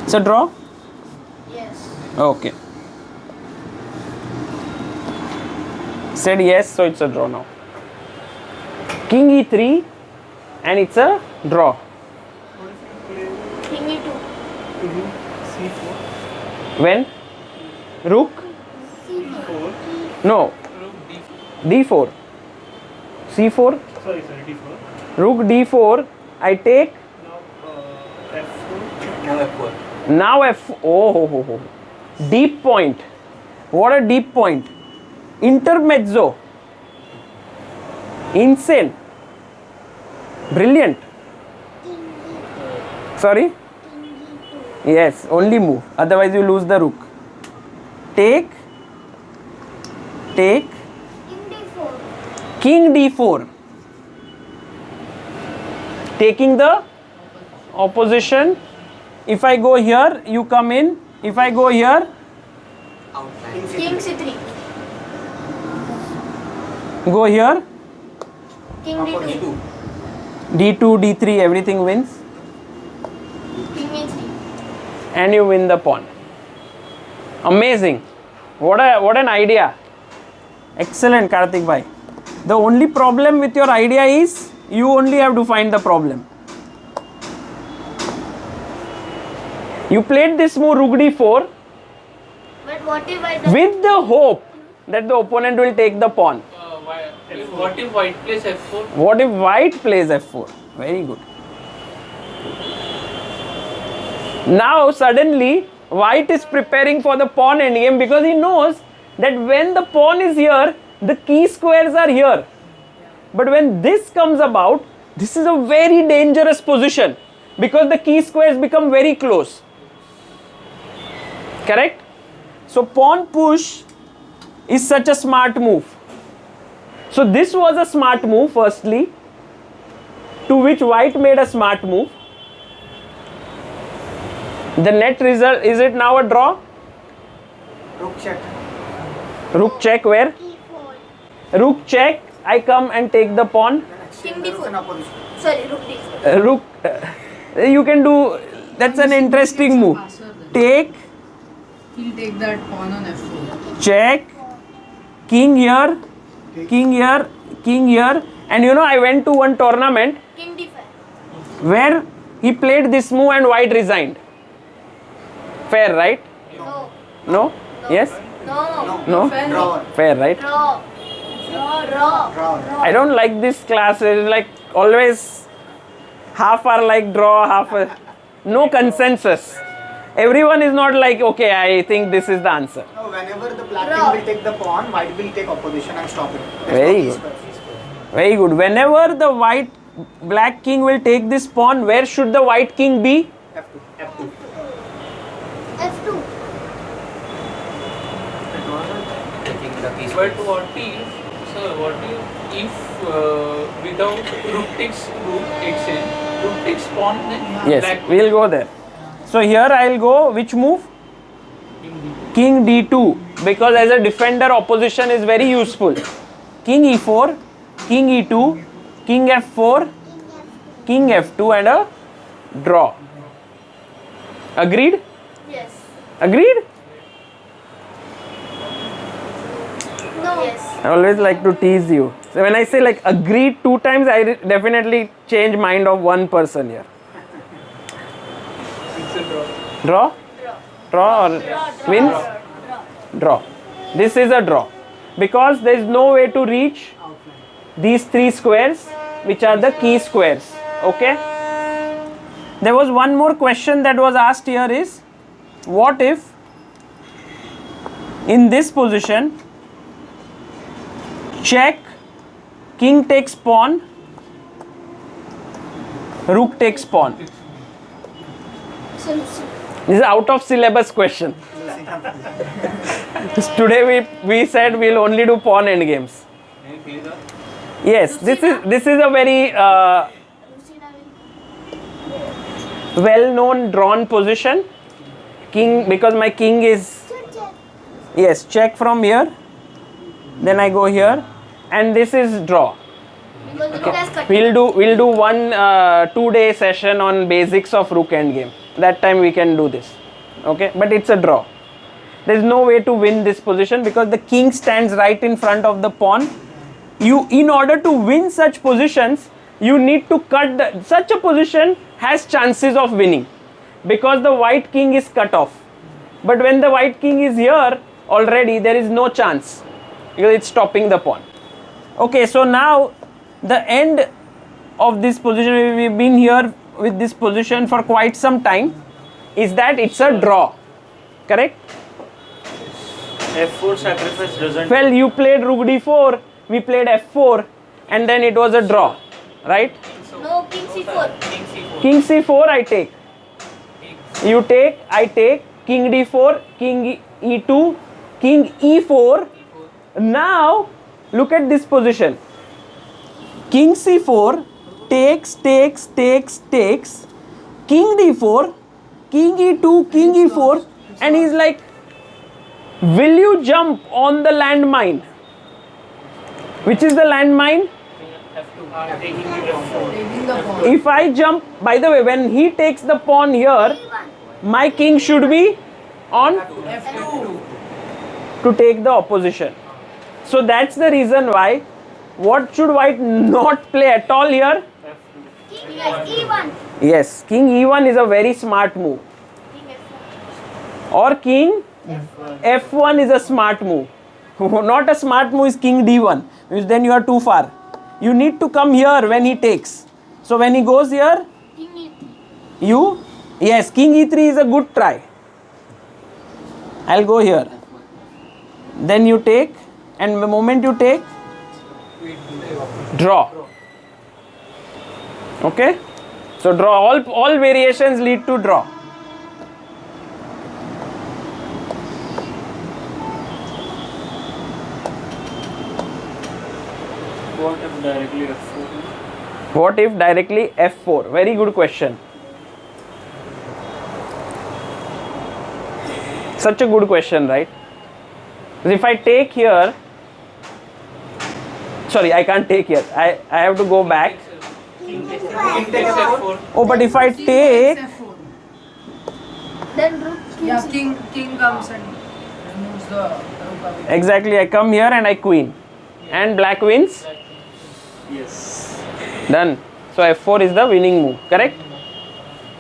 A: It's a draw?
D: Yes.
A: Okay. Said yes, so it's a draw now. King e3, and it's a draw.
D: King e2.
F: C4.
A: When? Rook? No. D4. C4.
F: Sorry, D4.
A: Rook D4. I take.
F: Now F4.
G: Now F4.
A: Now F. Oh. Deep point. What a deep point. Intermezzo. Insane. Brilliant. Sorry? Yes, only move. Otherwise you lose the rook. Take.
D: King d4.
A: King D4. Taking the opposition. If I go here, you come in. If I go here,
G: Outline.
D: King c3.
A: go here.
D: King d2.
A: D2, D3, everything wins.
D: King e3.
A: And you win the pawn. Amazing. What an idea. Excellent, Karthik bhai. The only problem with your idea is you only have to find the problem. You played this move rook d4
D: But what if I don't?
A: with the hope that the opponent will take the pawn.
F: What if white plays F4?
A: What if white plays f4? Very good. Now suddenly white is preparing for the pawn endgame because he knows that when the pawn is here, the key squares are here. But when this comes about, this is a very dangerous position because the key squares become very close. Correct? So pawn push is such a smart move. So this was a smart move firstly, to which white made a smart move. The net result, is it now a draw?
C: Rook check.
A: Rook check where?
D: E4.
A: Rook check. I come and take the pawn.
D: King
C: There was an
D: d4.
C: opposition.
D: Sorry, rook d4.
A: Rook. You can do. That's an interesting move. Take.
E: He'll take that pawn on f4.
A: Check. King here. King here. King here. And you know, I went to one tournament
D: King d5.
A: where he played this move and white resigned. Fair, right?
D: No.
A: No? Yes?
D: No.
A: No?
C: Draw.
A: Fair, right?
D: Draw. Draw.
C: Draw.
A: I don't like this class. It's like always half are like draw, half are no consensus. Everyone is not like, okay, I think this is the answer.
C: No, whenever the black
D: Draw.
C: king will take the pawn, white will take opposition and stop it. That's
A: Very
C: not
A: good.
C: peaceful.
A: Very good. Whenever the black king will take this pawn, where should the white king be?
C: F2. F2.
D: f2.
G: Taking the piece.
F: But what if without rook takes rook exchange, rook takes pawn, then
A: Yes,
F: black
A: we'll go there. So here I'll go which move? King d2, because as a defender opposition is very useful. King e4, king e2, king f4, king f2 and a draw. Agreed?
D: Yes.
A: Agreed?
D: No. Yes.
A: I always like to tease you. So when I say like agreed 2 times, I definitely change mind of one person here.
F: it's a draw.
A: Draw? Draw or wins? Draw. This is a draw. Because there is no way to reach these 3 squares, which are the key squares. Okay? There was one more question that was asked here is, what if in this position, check, king takes pawn, rook takes pawn.
D: So,
A: This is out of syllabus question. Today we said we'll only do pawn end games. Yes, this is a very well-known drawn position. King, because my king is, yes, check from here. Then I go here, and this is draw.
D: because the rook has cut.
A: We'll do one 2-day session on basics of rook end game. That time we can do this. Okay, but it's a draw. There is no way to win this position because the king stands right in front of the pawn. In order to win such positions, you need to cut such a position has chances of winning because the white king is cut off. But when the white king is here already, there is no chance because it's stopping the pawn. Okay, so now the end of this position, we've been here with this position for quite some time, is that it's a draw. Correct?
F: F4 sacrifice doesn't.
A: Well, you played rook d4, we played f4, and then it was a draw, right?
D: No, king c4.
A: King c4, I take. You take, I take. King d4, king e2, king e4. Now, look at this position. King c4 takes. King d4, king e2, king e4, and he's like, will you jump on the landmine? Which is the landmine?
E: Taking the pawn.
A: If I jump, by the way, when he takes the pawn here, my king should be on
E: f2.
A: to take the opposition. So that's the reason why. What should white not play at all here?
D: King e1.
A: Yes, king e1 is a very smart move.
D: King f1.
A: Or king f1 is a smart move. Not a smart move is king d1, which then you are too far. You need to come here when he takes. So when he goes here,
D: King e3.
A: yes, king e3 is a good try. I'll go here. Then you take, and the moment you take, draw. Okay? So draw, all variations lead to draw.
F: What if directly F4?
A: What if directly f4? Very good question. Such a good question, right? If I take here, sorry, I can't take here. I have to go back.
F: King takes F4.
A: Oh, but if I take,
E: F4.
D: Then rook
E: Yeah, king comes and removes the rook away.
A: exactly, I come here and I queen. And black wins.
B: Yes.
A: Done. So F4 is the winning move. Correct?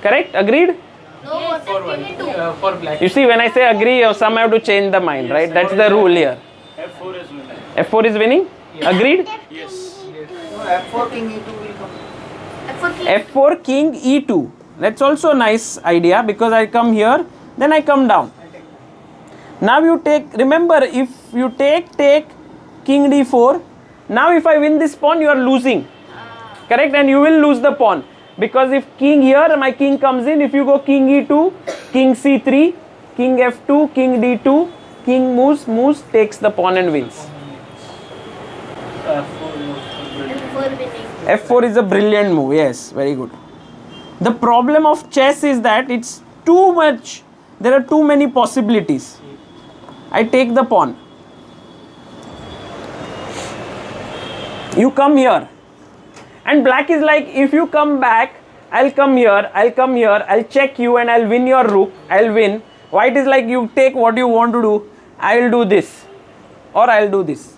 A: Correct? Agreed?
D: no what
F: For
D: if
F: one.
D: king into
F: For black.
A: You see, when I say agree, some have to change the mind, right? That's the rule here.
B: F4 is winning.
A: F4 is winning? Agreed?
B: Yes.
C: No, F4 king E2 will come.
D: F4 king.
A: F4 king E2. That's also a nice idea because I come here, then I come down. Now you take, remember, if you take king D4, now if I win this pawn, you are losing. Correct? And you will lose the pawn. Because if king here, my king comes in, if you go king E2, king C3, king F2, king D2, king moves, takes the pawn and wins.
D: F4 winning.
A: F4 is a brilliant move, yes, very good. The problem of chess is that it's too much, there are too many possibilities. I take the pawn. You come here. And black is like, if you come back, I'll come here, I'll check you and I'll win your rook, I'll win. White is like, you take what you want to do, I'll do this or I'll do this.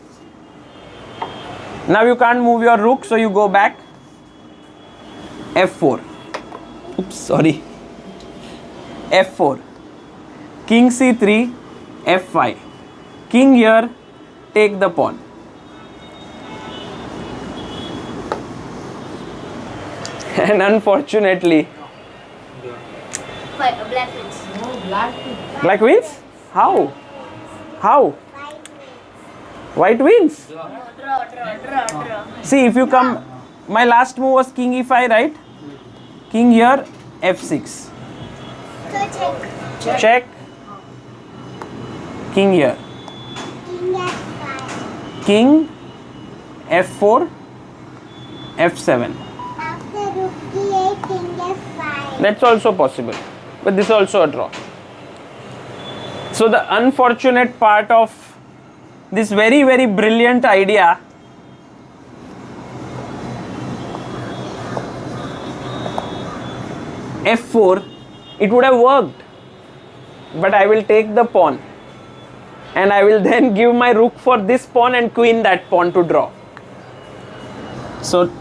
A: Now you can't move your rook, so you go back. F4. Oops, sorry. F4. King C3, F5. King here, take the pawn. And unfortunately,
D: Black wins.
E: No, black too.
A: black wins? How? How? White wins.
D: Draw.
A: See, if you come, my last move was king e5, right? King here, f6. Check. King here. King f4, f7. That's also possible, but this is also a draw. So the unfortunate part of this very, very brilliant idea F4, it would have worked, but I will take the pawn and I will then give my rook for this pawn and queen that pawn to draw. So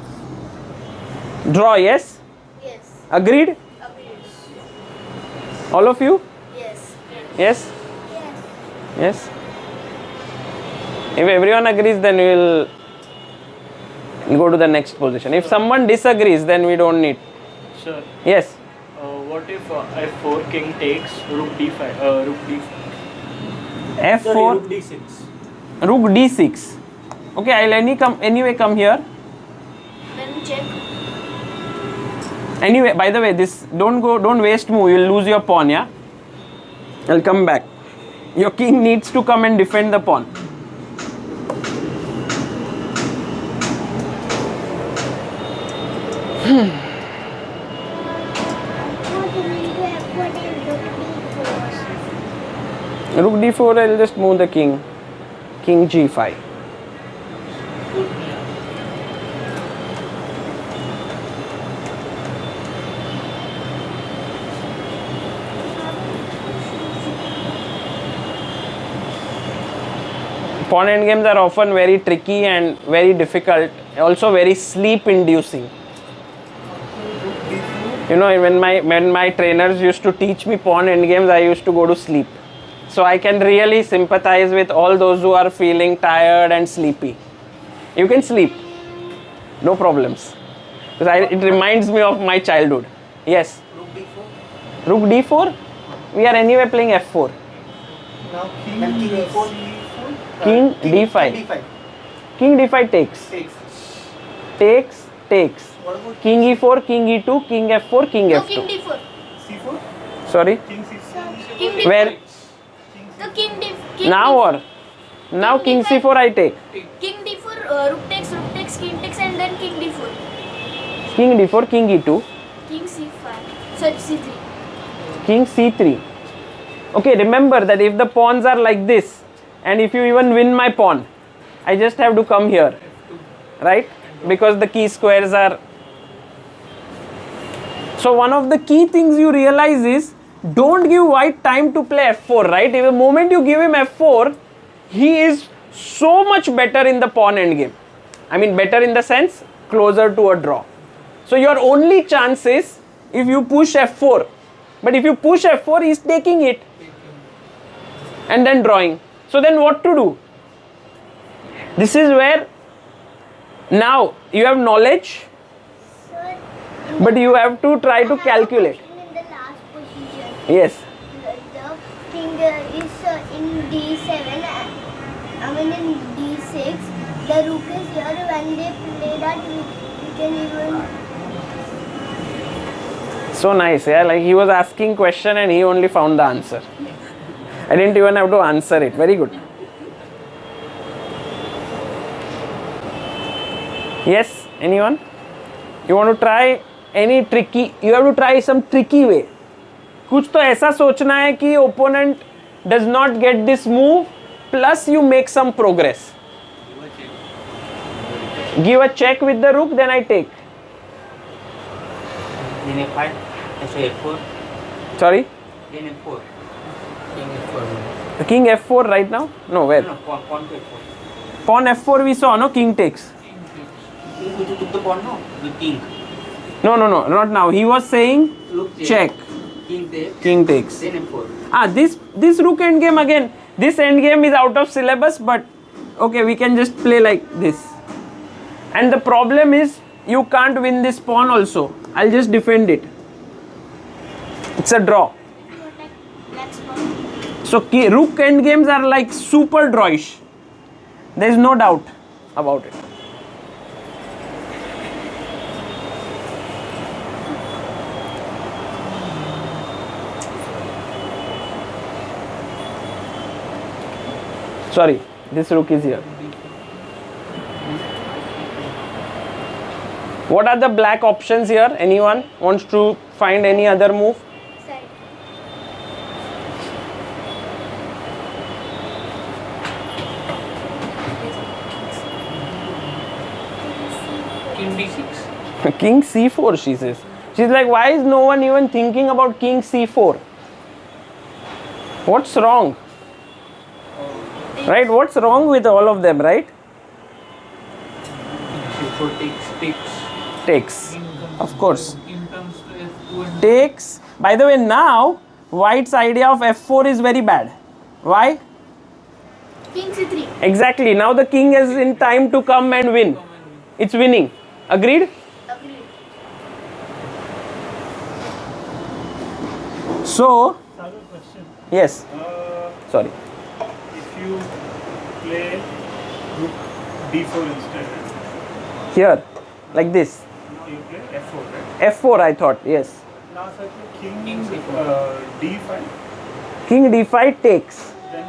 A: draw, yes?
D: Yes.
A: Agreed?
D: Agreed.
A: All of you?
D: Yes.
A: Yes? Yes? If everyone agrees, then we will go to the next position. If someone disagrees, then we don't need.
B: Sir,
A: Yes?
B: what if F4 king takes rook D5, rook D4?
A: F4,
B: Rook D6.
A: rook D6. Okay, I'll anyway come here.
D: Then check.
A: Anyway, by the way, this don't waste move. You'll lose your pawn, yeah? I'll come back. Your king needs to come and defend the pawn. Rook D4, I'll just move the king. King G5. Pawn endgames are often very tricky and very difficult, also very sleep inducing. You know, when my trainers used to teach me pawn endgames, I used to go to sleep. So I can really sympathize with all those who are feeling tired and sleepy. You can sleep, no problems. Because it reminds me of my childhood. Yes?
C: Rook D4.
A: Rook D4? We are anyway playing F4.
C: Now king E4.
A: King D5.
C: D5.
A: King D5 takes. Takes.
C: What about
A: King E4, King E2, King F4, King
D: No,
A: F2.
D: king D4.
C: C4?
A: Sorry?
C: King C4.
D: King D4.
A: Where?
D: The king D4.
A: Now or? Now King
D: D5.
A: C4 I take.
D: King D4, rook takes, king takes, and then king D4.
A: King D4, King E2,
D: King C5. Sorry, C3.
A: King C3. Okay, remember that if the pawns are like this, and if you even win my pawn, I just have to come here, right? Because the key squares are. So one of the key things you realize is, don't give white time to play f4, right? If the moment you give him f4, he is so much better in the pawn endgame. I mean, better in the sense, closer to a draw. So your only chance is if you push f4. But if you push f4, he is taking it and then drawing. So then what to do? This is where now you have knowledge,
D: Sir,
A: but you have to try to calculate.
D: in the last position,
A: Yes.
D: the king is in d7. I mean in d6. The rook is here. When they play that, we can even.
A: So nice, yeah. Like he was asking question and he only found the answer. I didn't even have to answer it. Very good. Yes, anyone? You want to try any tricky? You have to try some tricky way. कुछ तो ऐसा सोचना है कि opponent does not get this move, plus you make some progress. Give a check with the rook, then I take.
G: Then f5. Actually f4.
A: Sorry,
G: Then f4.
C: King f4.
A: king f4 right now? No, where?
G: No, pawn to f4.
A: Pawn f4 we saw, no? King takes.
G: You took the pawn, no? The king.
A: No, not now. He was saying
G: Rook
A: check.
G: King takes.
A: King takes.
G: Then f4.
A: Ah, this rook endgame again. This endgame is out of syllabus, but okay, we can just play like this. And the problem is you can't win this pawn also. I'll just defend it. It's a draw.
D: Black spot.
A: So rook endgames are like super drawish. There is no doubt about it. Sorry, this rook is here. What are the black options here? Anyone wants to find any other move?
D: Side.
F: King d6.
A: King c4, she says. She's like, why is no one even thinking about king c4? What's wrong? Right? What's wrong with all of them, right?
F: c4 takes.
A: Takes. Of course.
F: King comes to f2 and
A: Takes. By the way, now white's idea of f4 is very bad. Why?
D: King c3.
A: Exactly. Now the king is in time to come and win. It's winning. Agreed?
D: Agreed.
A: So,
B: Sagar, question.
A: yes. Sorry.
B: If you play rook d4 instead,
A: Here. Like this.
B: now you play f4, right?
A: f4 I thought. Yes.
B: Now sir, king
F: King c4.
B: d5,
A: King d5 takes.
B: then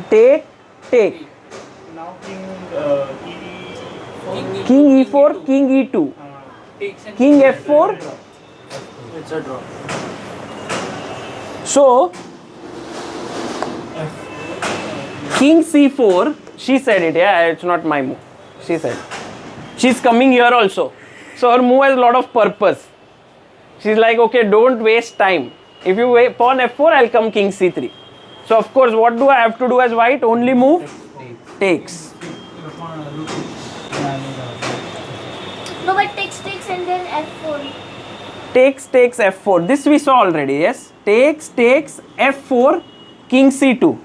B: take.
A: Take.
B: Now king e4,
A: King e4, king e2.
F: takes and
A: King f4.
C: It's a draw.
A: So, king c4, she said it, yeah, it's not my move. She said. She's coming here also. So her move has a lot of purpose. She's like, okay, don't waste time. If you pawn f4, I'll come king c3. So of course, what do I have to do as white? Only move takes.
D: No, but takes and then f4.
A: Takes f4. This we saw already, yes? Takes f4, king c2.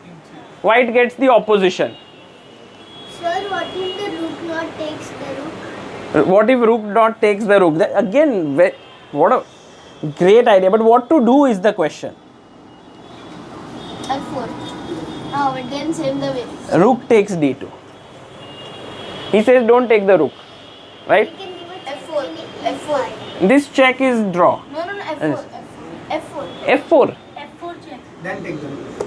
A: White gets the opposition.
D: Sir, what if the rook not takes the rook?
A: What if rook not takes the rook? Again, what a great idea. But what to do is the question.
D: f4. Now again same the way.
A: Rook takes d2. He says don't take the rook, right?
D: We can give it f4. f4.
A: This check is draw.
D: No, f4.
A: Yes.
D: f4.
A: f4.
D: f4 check.
C: Then take the rook.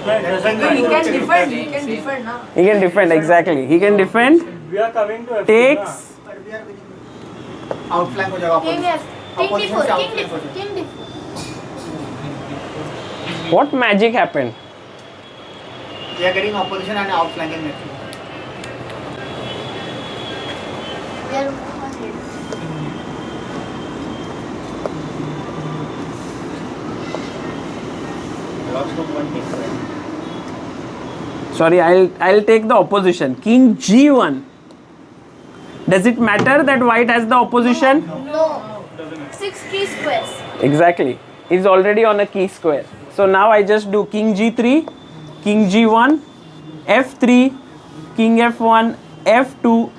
B: Well, doesn't
E: No, he
B: matter.
E: can defend. He can defend now.
A: He can defend, exactly. He can defend,
B: We are coming to f2
A: takes.
C: But we are winning. Outflank हो जाएगा
D: King
C: opposition.
D: f. King
C: Opposition
D: d4.
C: से
D: King
C: outflank हो
D: d4.
C: जाएगा.
D: King d4.
A: What magic happened?
C: We are getting opposition and outflanking next.
D: We are looking for it.
G: Lost of one king.
A: Sorry, I'll take the opposition. King G1. Does it matter that white has the opposition?
D: No. 6 key squares.
A: Exactly. He's already on a key square. So now I just do king G3, king G1, F3, king F1, F2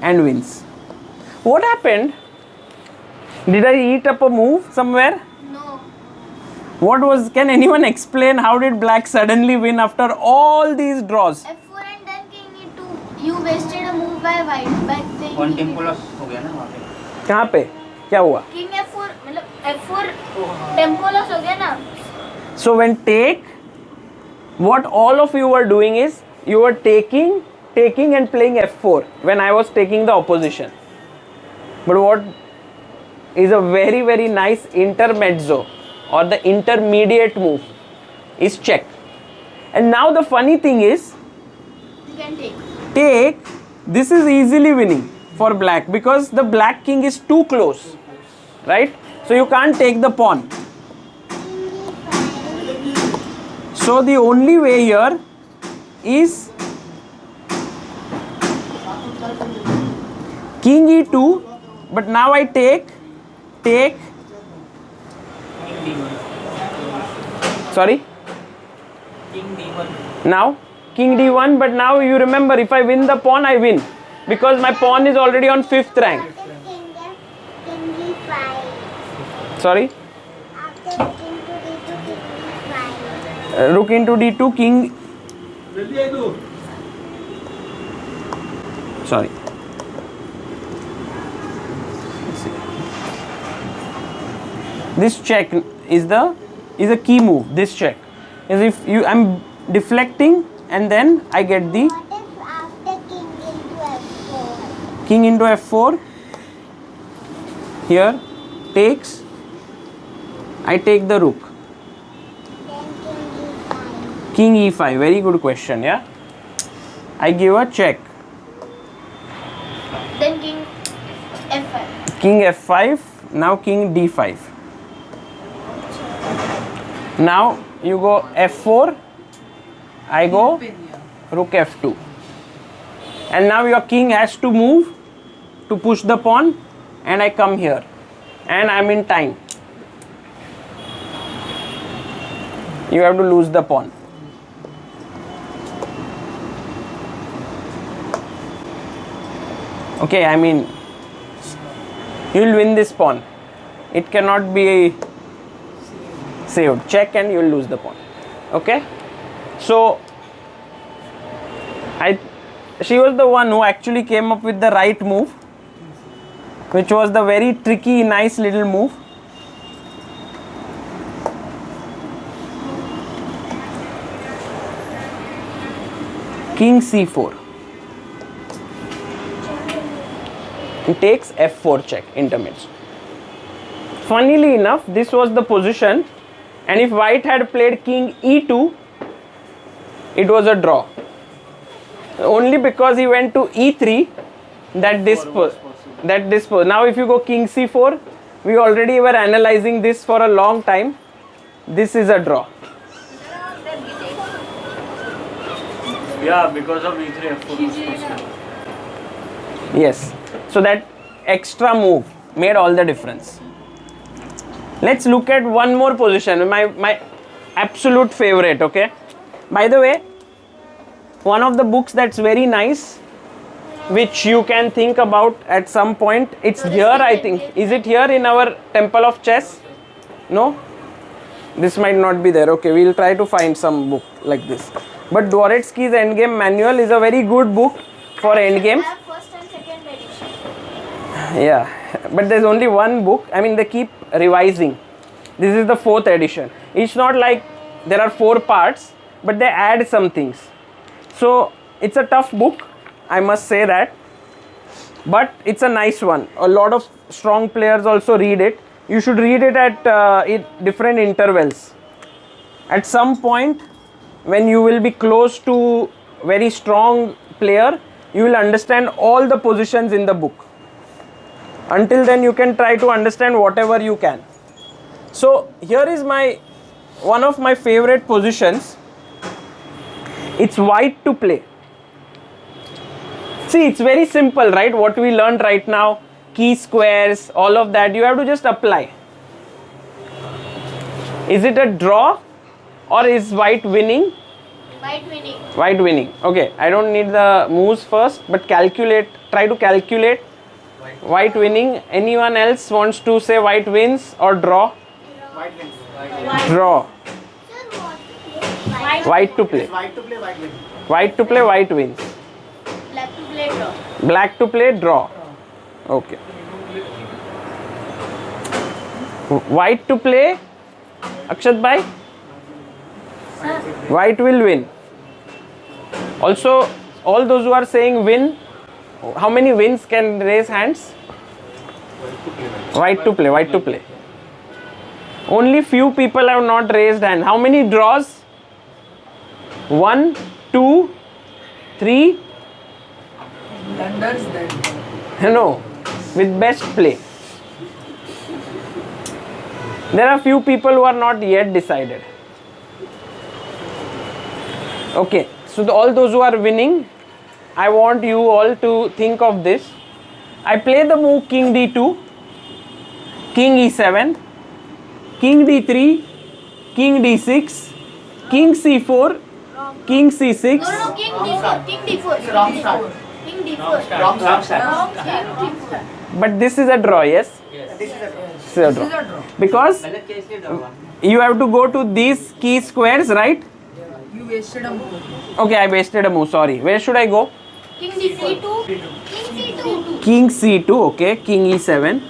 A: and wins. What happened? Did I eat up a move somewhere?
D: No.
A: What was, can anyone explain how did black suddenly win after all these draws?
D: F4 and then king E2. You wasted a move by white by playing
G: One
D: king
G: tempo
D: E2.
G: loss हो गया ना वहाँ पे.
A: कहाँ पे? क्या हुआ?
D: King F4 मतलब F4 टेम्पो लॉस हो गया ना.
A: So when take, what all of you were doing is you were taking and playing F4 when I was taking the opposition. But what is a very very nice intermezzo or the intermediate move is check. And now the funny thing is
D: You can
A: take, this is easily winning for black because the black king is too close, right? So you can't take the pawn. So the only way here is king E2, but now I take, sorry,
G: King D1.
A: now king D1, but now you remember if I win the pawn I win because my pawn is already on 5th rank.
D: After king D5.
A: Sorry,
D: After king to D2, king D5.
A: rook into D2, king, sorry, this check is a key move. This check is if you, I'm deflecting and then I get the
D: What if after king into F4?
A: king into F4, here takes, I take the rook,
D: Then king D5.
A: king E5, very good question, yeah. I give a check,
D: Then king F5.
A: king F5, now king D5. Now you go F4, I go rook F2. And now your king has to move to push the pawn and I come here and I'm in time. You have to lose the pawn. Okay, I mean, you will win this pawn. It cannot be saved. Check and you will lose the pawn. Okay, so she was the one who actually came up with the right move, which was the very tricky, nice little move. King C4. He takes F4 check, intermits. Funnily enough, this was the position, and if white had played king E2, it was a draw. Only because he went to E3 that this now if you go king C4, we already were analyzing this for a long time. This is a draw.
B: Yeah, because of E3 F4 was possible.
A: Yes. So that extra move made all the difference. Let's look at one more position, my absolute favorite, okay? By the way, one of the books that's very nice, which you can think about at some point, it's here, I think. Is it here in our Temple of Chess? No? This might not be there. Okay, we'll try to find some book like this. But Dvoretsky's Endgame Manual is a very good book for endgames.
D: I have first and second edition.
A: Yeah, but there's only one book. I mean, they keep revising. This is the 4th edition. It's not like there are 4 parts, but they add some things. So it's a tough book, I must say that. But it's a nice one. A lot of strong players also read it. You should read it at different intervals. At some point, when you will be close to very strong player, you will understand all the positions in the book. Until then, you can try to understand whatever you can. So here is one of my favorite positions. It's white to play. See, it's very simple, right? What we learned right now, key squares, all of that, you have to just apply. Is it a draw or is white winning?
D: White winning.
A: White winning. Okay, I don't need the moves first, but calculate, try to calculate. White winning. Anyone else wants to say white wins or draw?
C: White wins.
A: Draw.
D: Sir, what?
A: White to play.
C: It's white to play, white wins.
A: White to play, white wins.
D: Black to play draw.
A: Black to play, draw. Okay. White to play, Akshat bhai. White will win. Also, all those who are saying win, how many wins can raise hands? White to play, white to play. Only few people have not raised hand. How many draws? 1, 2, 3. No, with best play. There are few people who are not yet decided. Okay, so all those who are winning, I want you all to think of this. I play the move king d2, king e7, king d3, king d6, king c4, king c6.
D: No, king d4. King d4.
C: It's a wrong start.
D: King d4.
C: Wrong start.
D: Wrong king d4.
A: But this is a draw, yes?
C: This is a draw.
A: This is a draw. Because you have to go to these key squares, right?
E: You wasted a move.
A: Okay, I wasted a move, sorry. Where should I go?
D: King d2. King c2.
A: King c2, okay. King e7.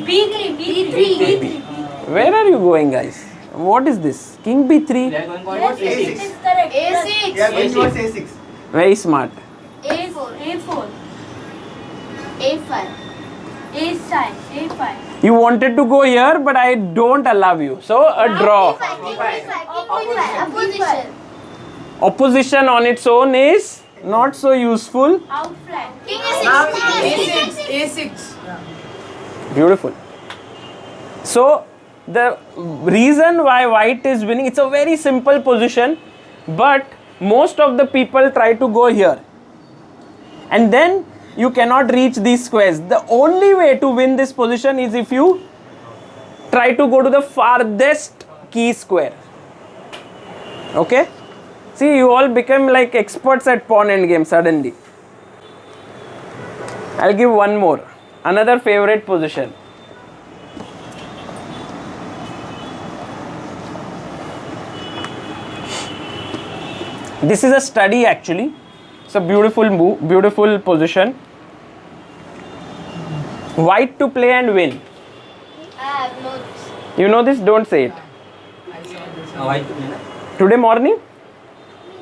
D: b3.
A: Where are you going, guys? What is this? King b3.
G: They are going towards
C: A6.
G: A6.
D: Correct. A6.
C: We are going towards A6.
A: Very smart.
D: A4.
E: A4.
D: A5.
E: A5. A5.
A: You wanted to go here, but I don't allow you. So, a draw.
D: King b5. Opposition.
A: Opposition on its own is not so useful.
E: Outflank.
D: King a6.
E: A6.
A: Beautiful. So, the reason why white is winning, it's a very simple position, but most of the people try to go here. And then you cannot reach these squares. The only way to win this position is if you try to go to the farthest key square. Okay? See, you all become like experts at pawn endgame suddenly. I'll give one more. Another favorite position. This is a study actually. It's a beautiful move, beautiful position. White to play and win.
D: I have notes.
A: You know this? Don't say it.
G: White to play, na?
A: Today morning?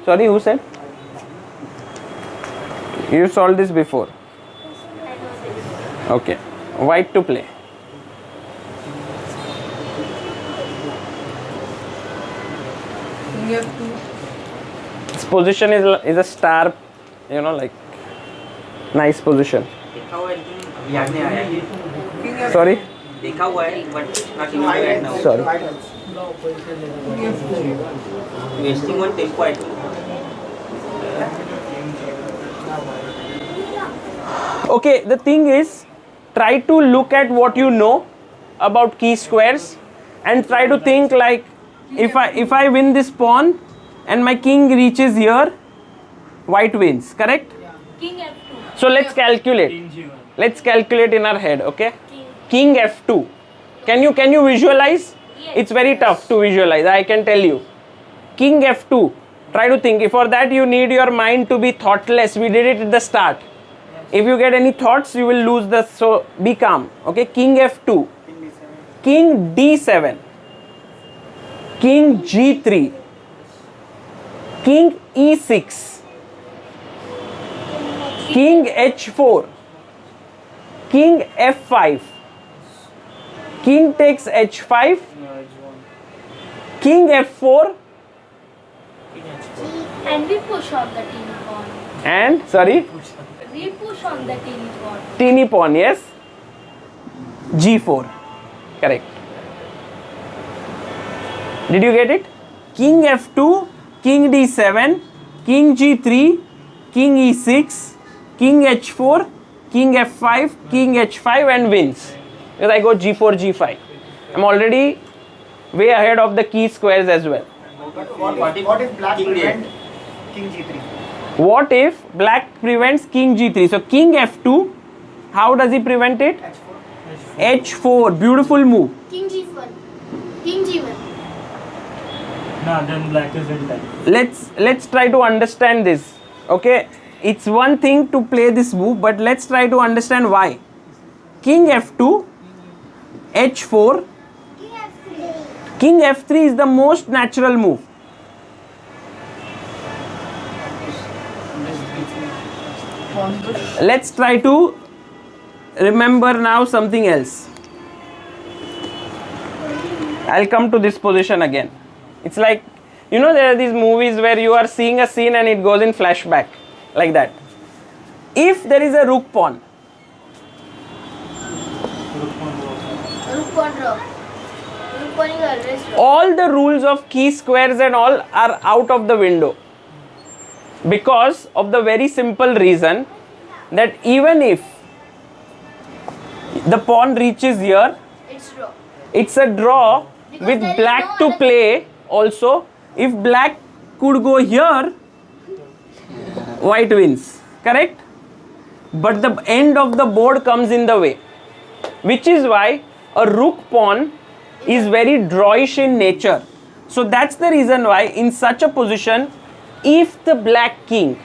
A: Sorry, who said? You solved this before. Okay. White to play.
E: King F2.
A: This position is a star, you know, like nice position.
G: देखा हुआ है लेकिन याद नहीं आया है।
E: King F2.
A: Sorry?
G: देखा हुआ है but not
C: So white
G: remember right
C: wins.
G: now.
A: Sorry.
C: White wins.
E: King F2.
G: Wasting one tempo I think.
A: Okay, the thing is, try to look at what you know about key squares and try to think like, if I win this pawn and my king reaches here, white wins, correct?
E: King F2.
A: So let's calculate.
B: King G1.
A: Let's calculate in our head, okay? King F2. Can you visualize? It's very tough to visualize, I can tell you. King F2. Try to think. For that you need your mind to be thoughtless. We did it at the start. If you get any thoughts, you will lose the. So be calm. Okay. King F2. King D7. King G3. King E6. King H4. King F5. King takes H5.
B: No, H1.
A: King F4.
E: And we push on the teeny pawn.
A: And sorry,
E: We push on the teeny pawn.
A: teeny pawn, yes. G4, correct. Did you get it? King F2, King D7, King G3, King E6, King H4, King F5, King H5 and wins. Because I go G4, G5. I'm already way ahead of the key squares as well.
C: But what if black
G: King
C: prevent king g3?
A: What if black prevents King G3? So King F2, how does he prevent it?
C: h4.
A: H4, beautiful move.
D: King G1. King G1.
B: Nah, then black is in time.
A: Let's try to understand this. Okay, it's one thing to play this move, but let's try to understand why. King F2, H4,
D: King F3.
A: King F3 is the most natural move. Let's try to remember now something else. I'll come to this position again. It's like, you know, there are these movies where you are seeing a scene and it goes in flashback, like that. If there is a rook pawn,
D: Rook pawn draw. Rook pawn is always draw.
A: all the rules of key squares and all are out of the window, because of the very simple reason that even if the pawn reaches here,
D: It's draw.
A: it's a draw
D: Because
A: with
D: there is
A: black
D: no
A: to
D: other-
A: play. Also, if black could go here, white wins, correct? But the end of the board comes in the way, which is why a rook pawn is very drawish in nature. So that's the reason why in such a position, if the black king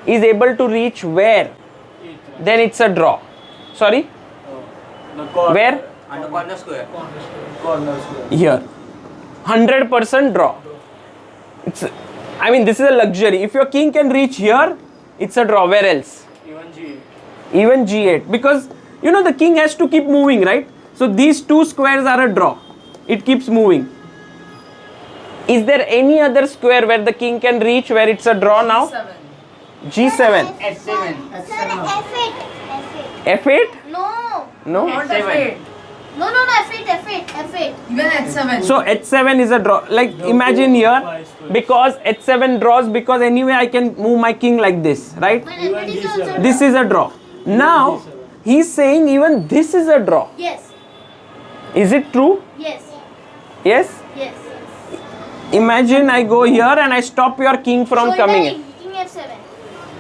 A: is able to reach where, then it's a draw. Sorry,
B: The corner.
A: where?
G: Under corner square.
B: Corner square.
A: Here, 100% draw. It's, I mean, this is a luxury. If your king can reach here, it's a draw. Where else?
B: Even G8.
A: Even G8, because you know the king has to keep moving, right? So these two squares are a draw. It keeps moving. Is there any other square where the king can reach where it's a draw now? G7.
G: F7.
D: F8.
A: F8?
D: No.
A: No.
G: F7.
D: No, F8.
E: Even H7.
A: So H7 is a draw. Like imagine here, because H7 draws, because anyway I can move my king like this, right?
D: But F8 is also
A: This is a draw. Now he's saying even this is a draw.
D: Yes.
A: Is it true?
D: Yes.
A: Yes?
D: Yes.
A: Imagine I go here and I stop your king from coming in.
D: King F7.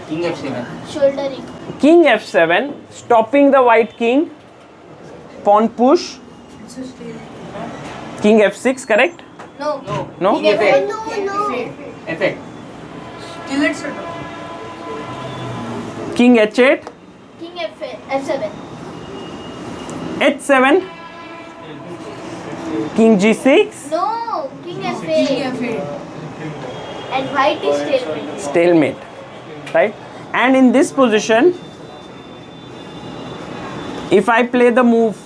G: King F7.
D: Shouldering.
A: King F7, stopping the white king. Pawn push. King F6, correct?
D: No.
A: No?
G: King F8.
D: No.
G: F8.
E: Still it's a draw.
A: King H8,
D: King F7.
A: H7, King G6,
D: No. King
E: King
D: F8.
E: F8.
D: And white is stalemate.
A: stalemate, right? And in this position, if I play the move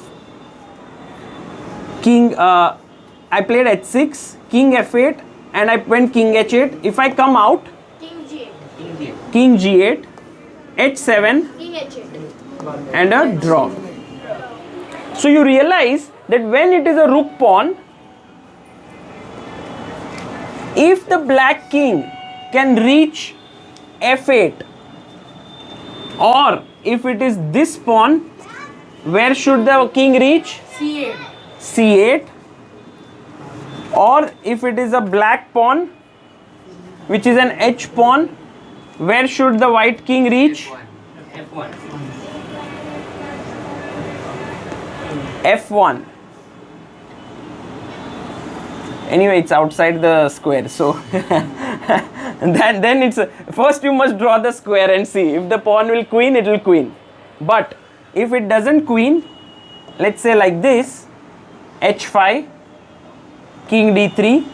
A: King, I played H6, King F8, and I went King H8. If I come out,
D: King G8.
G: King G8.
A: King G8, H7,
D: King H8.
A: and a draw. So you realize that when it is a rook pawn, if the black king can reach F8, or if it is this pawn, where should the king reach?
E: C8.
A: C8, or if it is a black pawn, which is an H pawn, where should the white king reach?
G: F1.
A: F1. Anyway, it's outside the square, so then it's first you must draw the square and see if the pawn will queen, it will queen. But if it doesn't queen, let's say like this, H5, King D3,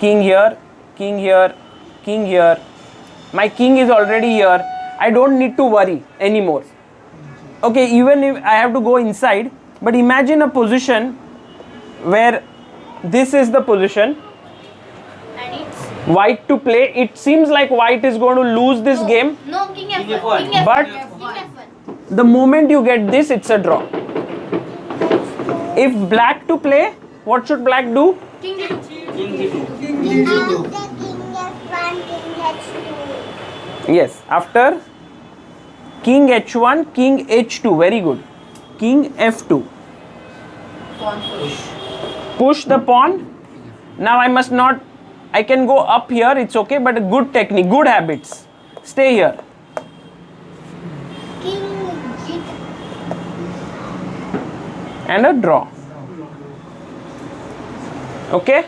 A: King here, King here, King here. My king is already here. I don't need to worry anymore. Okay, even if I have to go inside, but imagine a position where this is the position
D: And it's
A: white to play. It seems like white is going to lose this game.
D: No, king F1.
G: F1.
D: King F1.
A: But-
D: King F1.
A: The moment you get this, it's a draw. If black to play, what should black do?
D: King D2.
G: King G2.
E: King F1, King H2.
A: Yes, after king h1, king h2. Very good. King f2. Push the pawn. Now I must not, I can go up here, it's okay, but a good technique, good habits. Stay here.
D: King G2.
A: And a draw. Okay?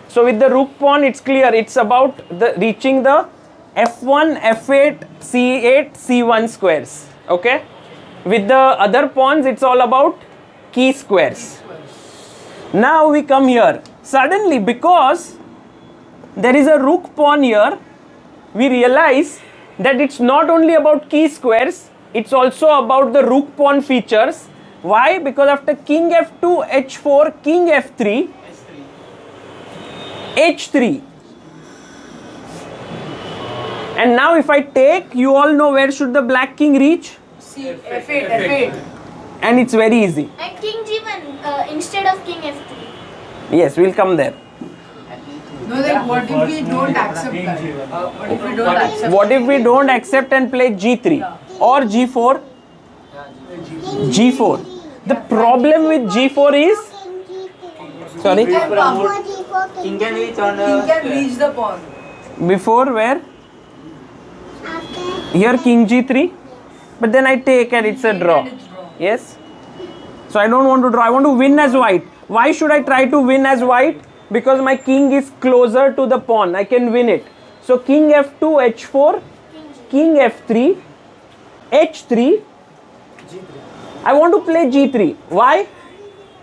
A: So with the rook pawn, it's clear. It's about the reaching the f1, f8, c8, c1 squares. Okay? With the other pawns, it's all about key squares. Now we come here. Suddenly, because there is a rook pawn here, we realize that it's not only about key squares, it's also about the rook pawn features. Why? Because after king f2, h4, king f3, h3. And now if I take, you all know where should the black king reach?
H: F8.
A: And it's very easy.
D: And king G1 instead of king F3.
A: Yes, we'll come there.
H: No, then what if we don't accept that? What if we don't accept?
A: What if we don't accept and play g3 or g4? G4. The problem with g4 is, sorry,
H: King can come.
G: King can reach on
H: King can reach the pawn.
A: before where?
E: After
A: Here king g3, but then I take and it's a draw. Yes. So I don't want to draw. I want to win as white. Why should I try to win as white? Because my king is closer to the pawn. I can win it. So king f2, h4, king f3, h3.
C: G3.
A: I want to play g3. Why?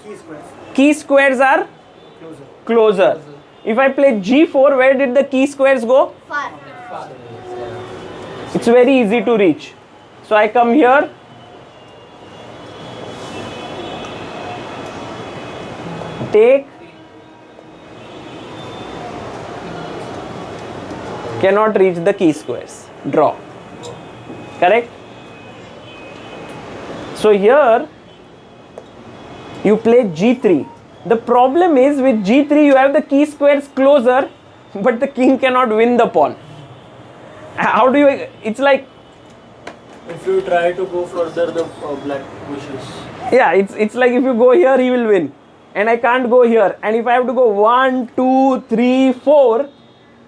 C: Key squares.
A: Key squares are
C: Closer.
A: closer. If I play g4, where did the key squares go?
D: Far.
A: It's very easy to reach. So I come here. Take. Cannot reach the key squares. Draw. Correct? So here you play g3. The problem is with g3 you have the key squares closer, but the king cannot win the pawn. How do you, it's like,
B: If you try to go further, the black pushes.
A: yeah, it's like if you go here he will win and I can't go here, and if I have to go 1 2 3 4,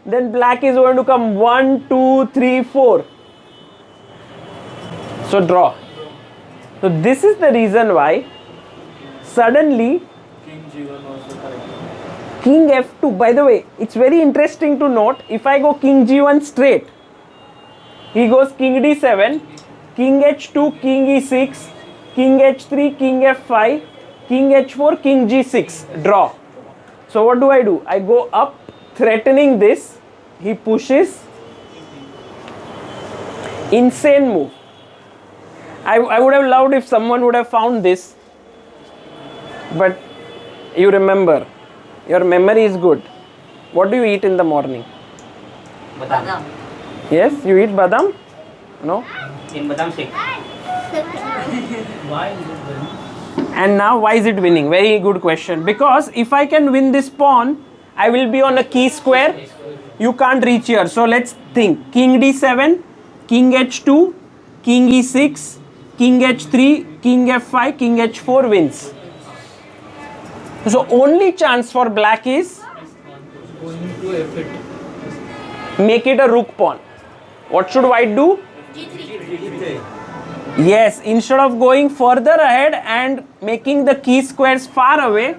A: then black is going to come 1 2 3 4. So draw. So this is the reason why suddenly
B: King G1 also correct.
A: king f2, by the way, it's very interesting to note, if I go king g1 straight, he goes king d7, king h2, king e6, king h3, king f5, king h4, king g6, draw. So what do? I go up threatening this, he pushes, insane move. I would have loved if someone would have found this, but you remember, your memory is good. What do you eat in the morning?
G: Badam.
A: Yes, you eat badam? No?
G: In badam shake.
A: And now why is it winning? Very good question. Because if I can win this pawn, I will be on a key square. You can't reach here. So let's think. King d7, king h2, king e6, king h3, king f5, king h4 wins. So only chance for black is
F: Going to F8.
A: make it a rook pawn. What should white do? Yes, instead of going further ahead and making the key squares far away,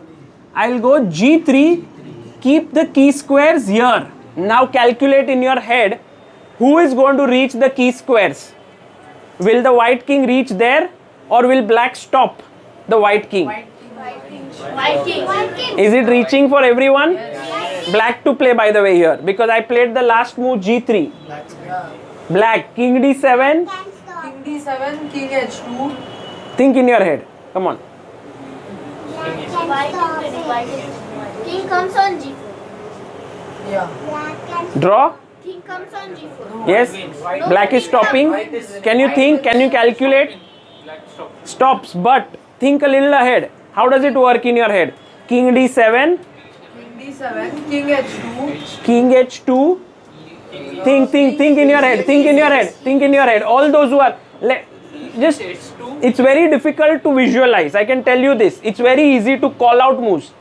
A: I'll go g3, keep the key squares here. Now calculate in your head who is going to reach the key squares. Will the white king reach there, or will black stop the white king?
D: White king.
A: Is it reaching for everyone? Black to play, by the way, here, because I played the last move g3. Black, king d7.
H: King d7, king h2.
A: Think in your head. Come on.
D: White is ready. King comes on G4.
H: Yeah.
E: Black and
A: Draw.
E: king comes on g4.
A: Yes. Black is stopping. Can you think? Can you calculate?
F: Black stop.
A: Stops. But think a little ahead. How does it work in your head? King d7.
H: King d7, king h2.
A: King h2. Think in your head. Think in your head. All those who are just. It's very difficult to visualize. I can tell you this. It's very easy to call out moves.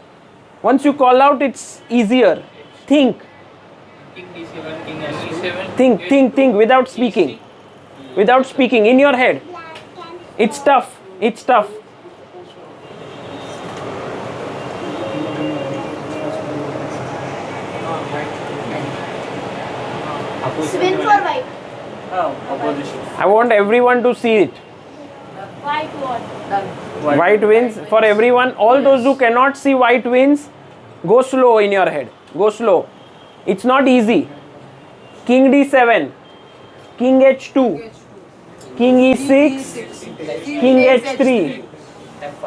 A: Once you call out, it's easier. Think.
F: King d7, king h7.
A: Think without speaking. Without speaking in your head.
E: Black and
A: It's tough. It's tough.
E: swing for white.
B: Opposition.
A: I want everyone to see it.
E: White what?
H: Done.
A: White wins for everyone. All those who cannot see white wins, go slow in your head. Go slow. It's not easy. King d7, king h2, king e6, king h3,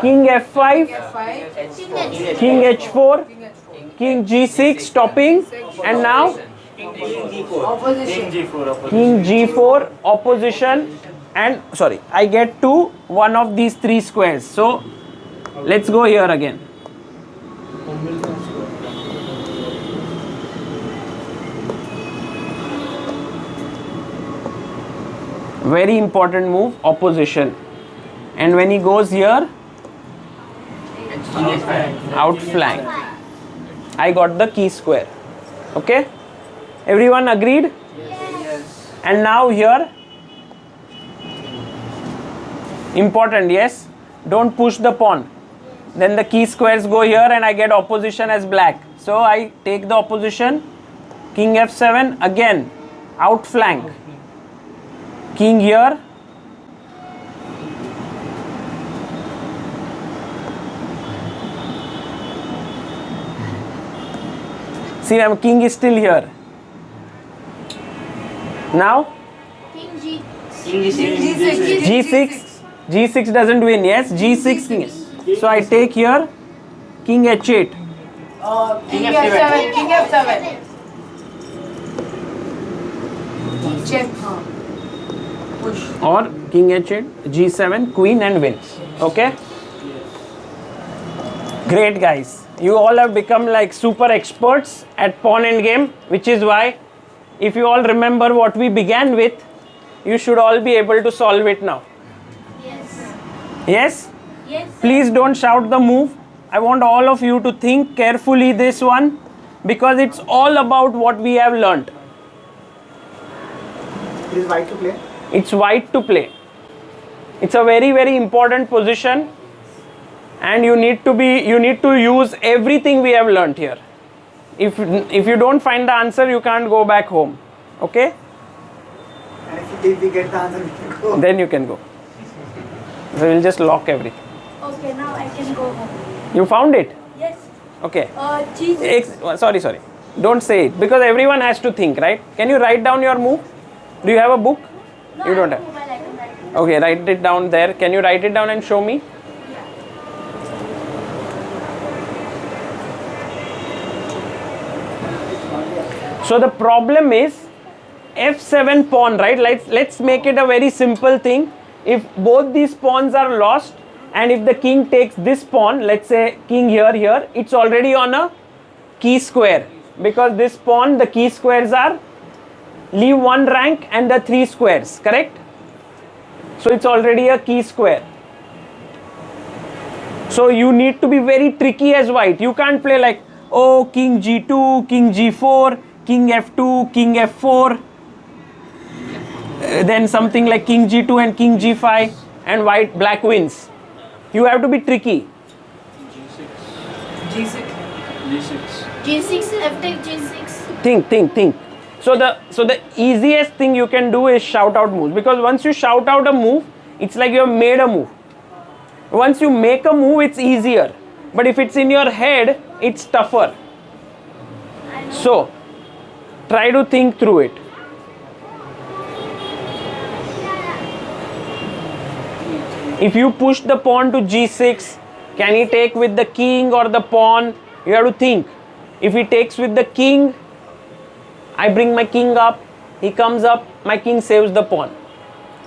A: king f5,
H: f5,
A: king h4,
H: king h4.
A: king g6 stopping, and now
G: King g4.
H: Opposition.
B: King g4 opposition.
A: king g4 opposition, and sorry, I get to one of these three squares. So let's go here again. Very important move, opposition. And when he goes here, outflank. I got the key square. Okay? Everyone agreed?
B: Yes.
A: And now here, important, yes? Don't push the pawn. Then the key squares go here and I get opposition as black. So I take the opposition, king f7, again, outflank. King here. See, my king is still here. Now,
E: King g.
G: King g6.
A: g6. G6 doesn't win, yes? G6 king. So I take here, king h8.
H: King f7, king f7. Check. Push.
A: Or king h8, g7, queen, and wins. Okay? Great, guys. You all have become like super experts at pawn endgame, which is why, if you all remember what we began with, you should all be able to solve it now.
E: Yes.
A: Yes?
E: Yes.
A: Please don't shout the move. I want all of you to think carefully this one, because it's all about what we have learnt.
C: It is white to play.
A: It's white to play. It's a very, very important position, and you need to use everything we have learnt here. If you don't find the answer, you can't go back home. Okay?
C: And if we get the answer, we can go.
A: Then you can go. So we'll just lock everything.
E: Okay, now I can go home.
A: You found it?
E: Yes.
A: Okay.
E: G6.
A: Sorry. Don't say it, because everyone has to think, right? Can you write down your move? Do you have a book?
E: No,
A: You don't
E: I
A: have.
E: mobile, I can write it.
A: Okay, write it down there. Can you write it down and show me? So the problem is f7 pawn, right? Let's make it a very simple thing. If both these pawns are lost, and if the king takes this pawn, let's say king here, it's already on a key square, because this pawn, the key squares are leave one rank and the 3 squares, correct? So it's already a key square. So you need to be very tricky as white. You can't play like, oh, king g2, king g4, king f2, king f4, then something like king g2 and king g5, and black wins. You have to be tricky.
H: G6.
B: G6.
E: G6, F take G6.
A: Think. So the easiest thing you can do is shout out moves, because once you shout out a move, it's like you have made a move. Once you make a move, it's easier. But if it's in your head, it's tougher. So try to think through it. If you push the pawn to g6, can he take with the king or the pawn? You have to think. If he takes with the king, I bring my king up, he comes up, my king saves the pawn.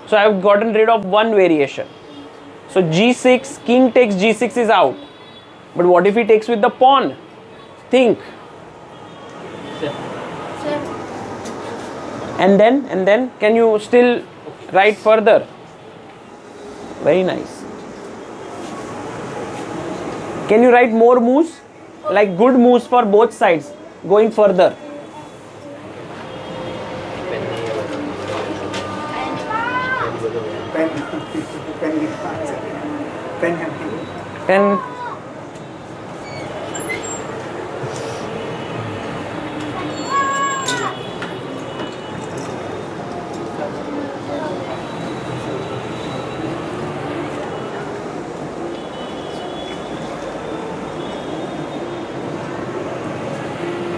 A: So I have gotten rid of one variation. So g6, king takes g6 is out. But what if he takes with the pawn? Think. And then can you still write further? Very nice. Can you write more moves? Like good moves for both sides, going further.
C: Pen.
A: Pen.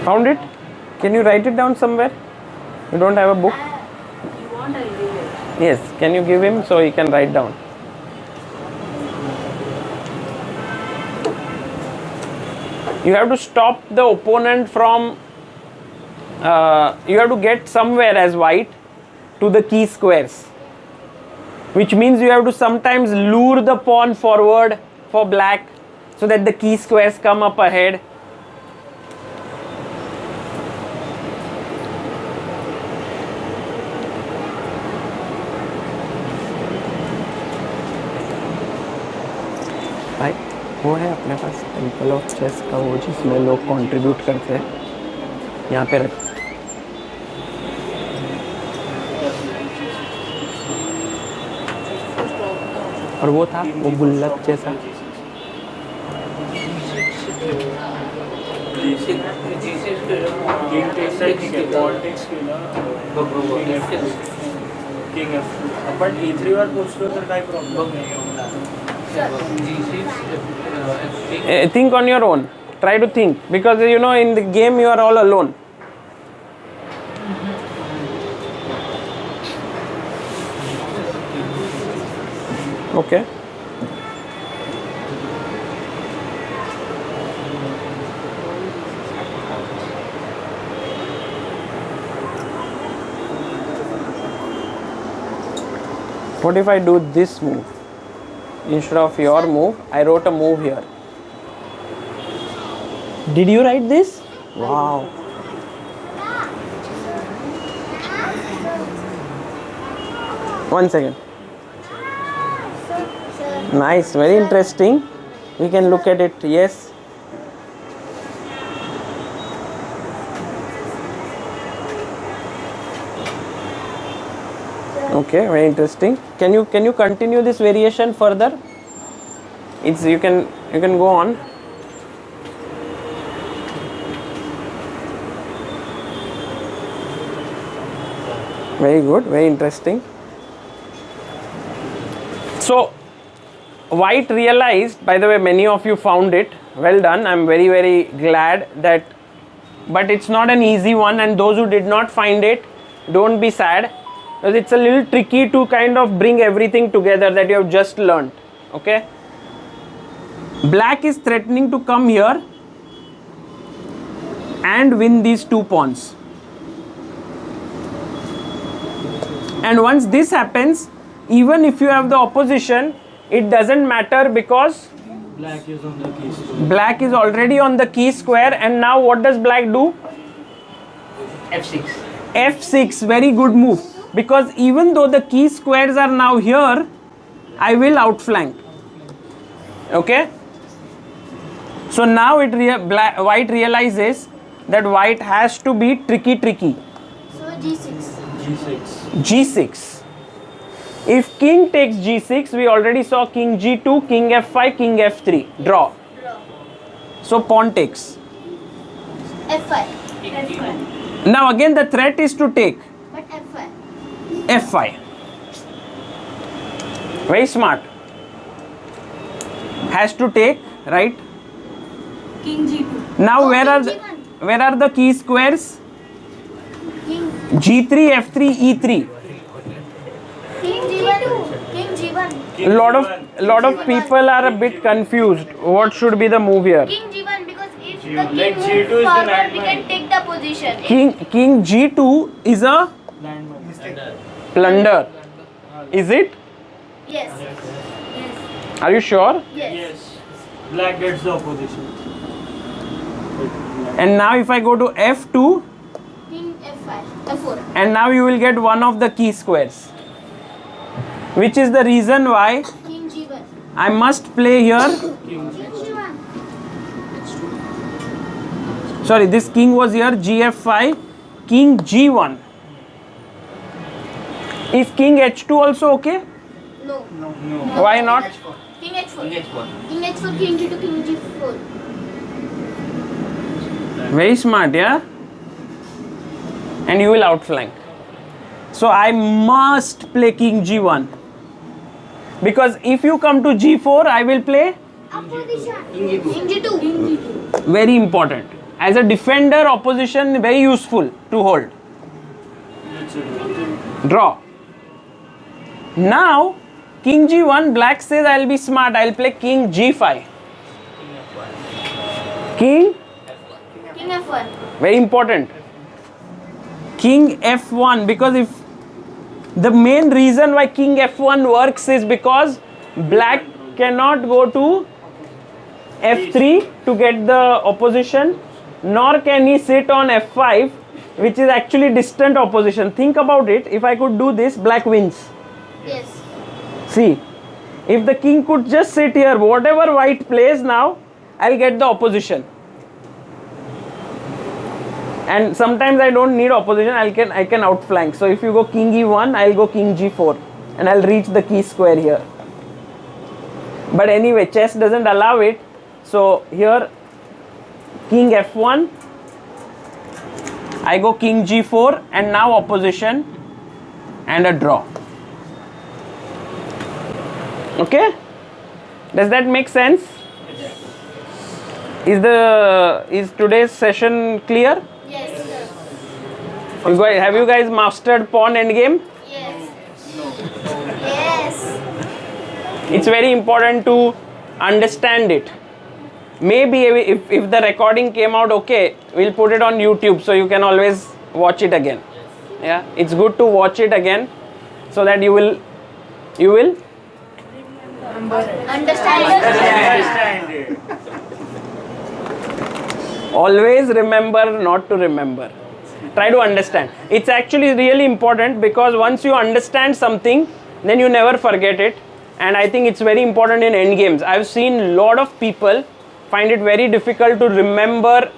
A: Found it? Can you write it down somewhere? You don't have a book?
E: You want I'll give it.
A: Yes. Can you give him so he can write down? You have to stop the opponent from. You have to get somewhere as white to the key squares, which means you have to sometimes lure the pawn forward for black so that the key squares come up ahead. भाई वो है अपने पास temple of chess का वो जिसमें लोग contribute करते हैं, यहाँ पे रख। और वो था वो गुल्लक जैसा।
B: आपण E3 वर पोहोचलो तर काय प्रॉब्लेम नाही.
A: Think on your own. Try to think, because you know in the game you are all alone. Okay. What if I do this move? Instead of your move, I wrote a move here. Did you write this? Wow. One second. Nice, very interesting. We can look at it. Yes. Okay, very interesting. Can you continue this variation further? It's you can go on. Very good, very interesting. So white realized, by the way, many of you found it. Well done. I'm very, very glad that, but it's not an easy one, and those who did not find it, don't be sad. Because it's a little tricky to kind of bring everything together that you have just learned. Okay, black is threatening to come here and win these two pawns, and once this happens, even if you have the opposition, it doesn't matter, because
B: black is on the key square.
A: black is already on the key square. And now what does black do?
G: F6.
A: F6, very good move, because even though the key squares are now here, I will outflank. Okay, so now white realizes that white has to be tricky.
D: So G6.
A: G6. If king takes G6, we already saw king G2, king F5, king F3, draw. So pawn takes.
D: F5.
A: Now again the threat is to take.
D: But F5.
A: F5. Very smart. Has to take, right?
E: King G2.
A: Now
D: Oh,
A: where
D: king
A: are the key squares?
D: King.
A: G3, F3, E3.
D: King G1. King G1.
A: Lot of people are a bit confused. What should be the move here?
D: King G1, because if the
B: Like
D: king
B: G2 is
D: moves
B: the
D: forward, we
B: landmine.
D: can take the position.
A: King G2 is a
B: Landmine.
A: plunder. Is it?
D: Yes.
A: Are you sure?
D: Yes.
B: Yes. Black gets the opposition.
A: And now if I go to F2,
D: King F5. F4.
A: and now you will get one of the key squares, which is the reason why
D: King G1.
A: I must play here. Sorry, this king was here, GF5, king G1. Is king H2 also okay?
D: No.
A: Why not?
D: King H4.
G: King H4.
D: King H4, King G2, King G4.
A: Very smart, yeah? And you will outflank. So I must play king G1. Because if you come to G4, I will play
D: Opposition.
G: King G2.
D: King G2. King G2.
A: very important. As a defender, opposition very useful to hold. Draw. Now, king G1, black says I'll be smart, I'll play king G5. King,
D: King F1.
A: very important. King F1, because if the main reason why king F1 works is because black cannot go to F3 to get the opposition, nor can he sit on F5, which is actually distant opposition. Think about it. If I could do this, black wins.
D: Yes.
A: See, if the king could just sit here, whatever white plays now, I'll get the opposition. And sometimes I don't need opposition, I can outflank. So if you go king E1, I'll go king G4 and I'll reach the key square here. But anyway, chess doesn't allow it. So here, king F1, I go king G4 and now opposition and a draw. Okay? Does that make sense? Is today's session clear?
D: Yes.
A: Have you guys mastered pawn endgame?
D: Yes. Yes.
A: It's very important to understand it. Maybe if the recording came out okay, we'll put it on YouTube so you can always watch it again. Yeah, it's good to watch it again so that you will
D: Understand it.
A: always remember not to remember. Try to understand. It's actually really important because once you understand something, then you never forget it. And I think it's very important in endgames. I've seen a lot of people find it very difficult to remember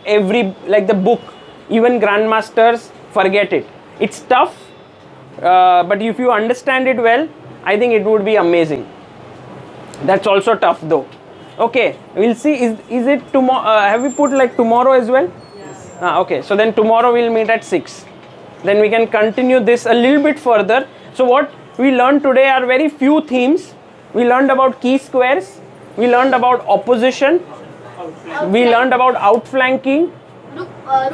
A: like the book. Even grandmasters forget it. It's tough, but if you understand it well, I think it would be amazing. That's also tough though. Okay, we'll see. Is it tomorrow? Have we put like tomorrow as well? Yes. Okay, so then tomorrow we'll meet at 6. Then we can continue this a little bit further. So what we learned today are very few themes. We learned about key squares. We learned about opposition. We learned about outflanking.
D: Rook pawn.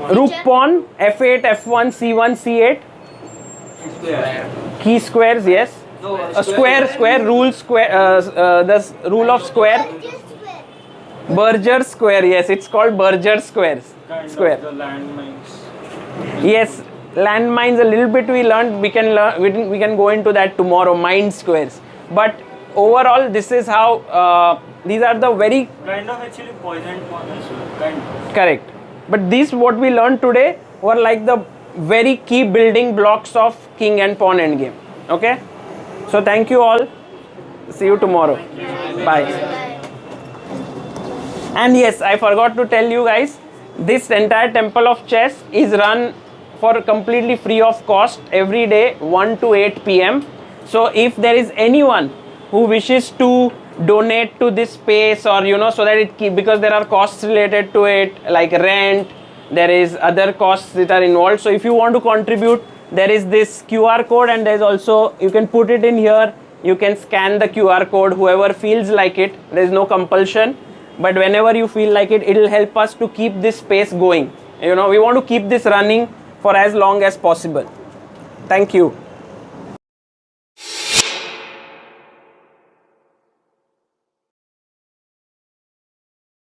A: Rook pawn, F8, F1, C1, C8.
G: Square.
A: Key squares, yes.
G: No,
A: A square rule, the rule of square. Berger square, yes, it's called Berger squares. Square.
B: The landmines.
A: Yes, landmines a little bit we learned. We can go into that tomorrow. Mind squares. But overall, this is how these are the very
B: Kind of actually poisoned pawn as well. Kind of.
A: correct. But these what we learned today were like the very key building blocks of king and pawn endgame. Okay. So thank you all. See you tomorrow. Bye. And yes, I forgot to tell you guys, this entire Temple of Chess is run for completely free of cost every day 1 to 8 p.m. So if there is anyone who wishes to donate to this space, or so that because there are costs related to it like rent, there is other costs that are involved. So if you want to contribute, there is this QR code, and there's also, you can put it in here, you can scan the QR code, whoever feels like it. There is no compulsion, but whenever you feel like it, it will help us to keep this space going. We want to keep this running for as long as possible. Thank you.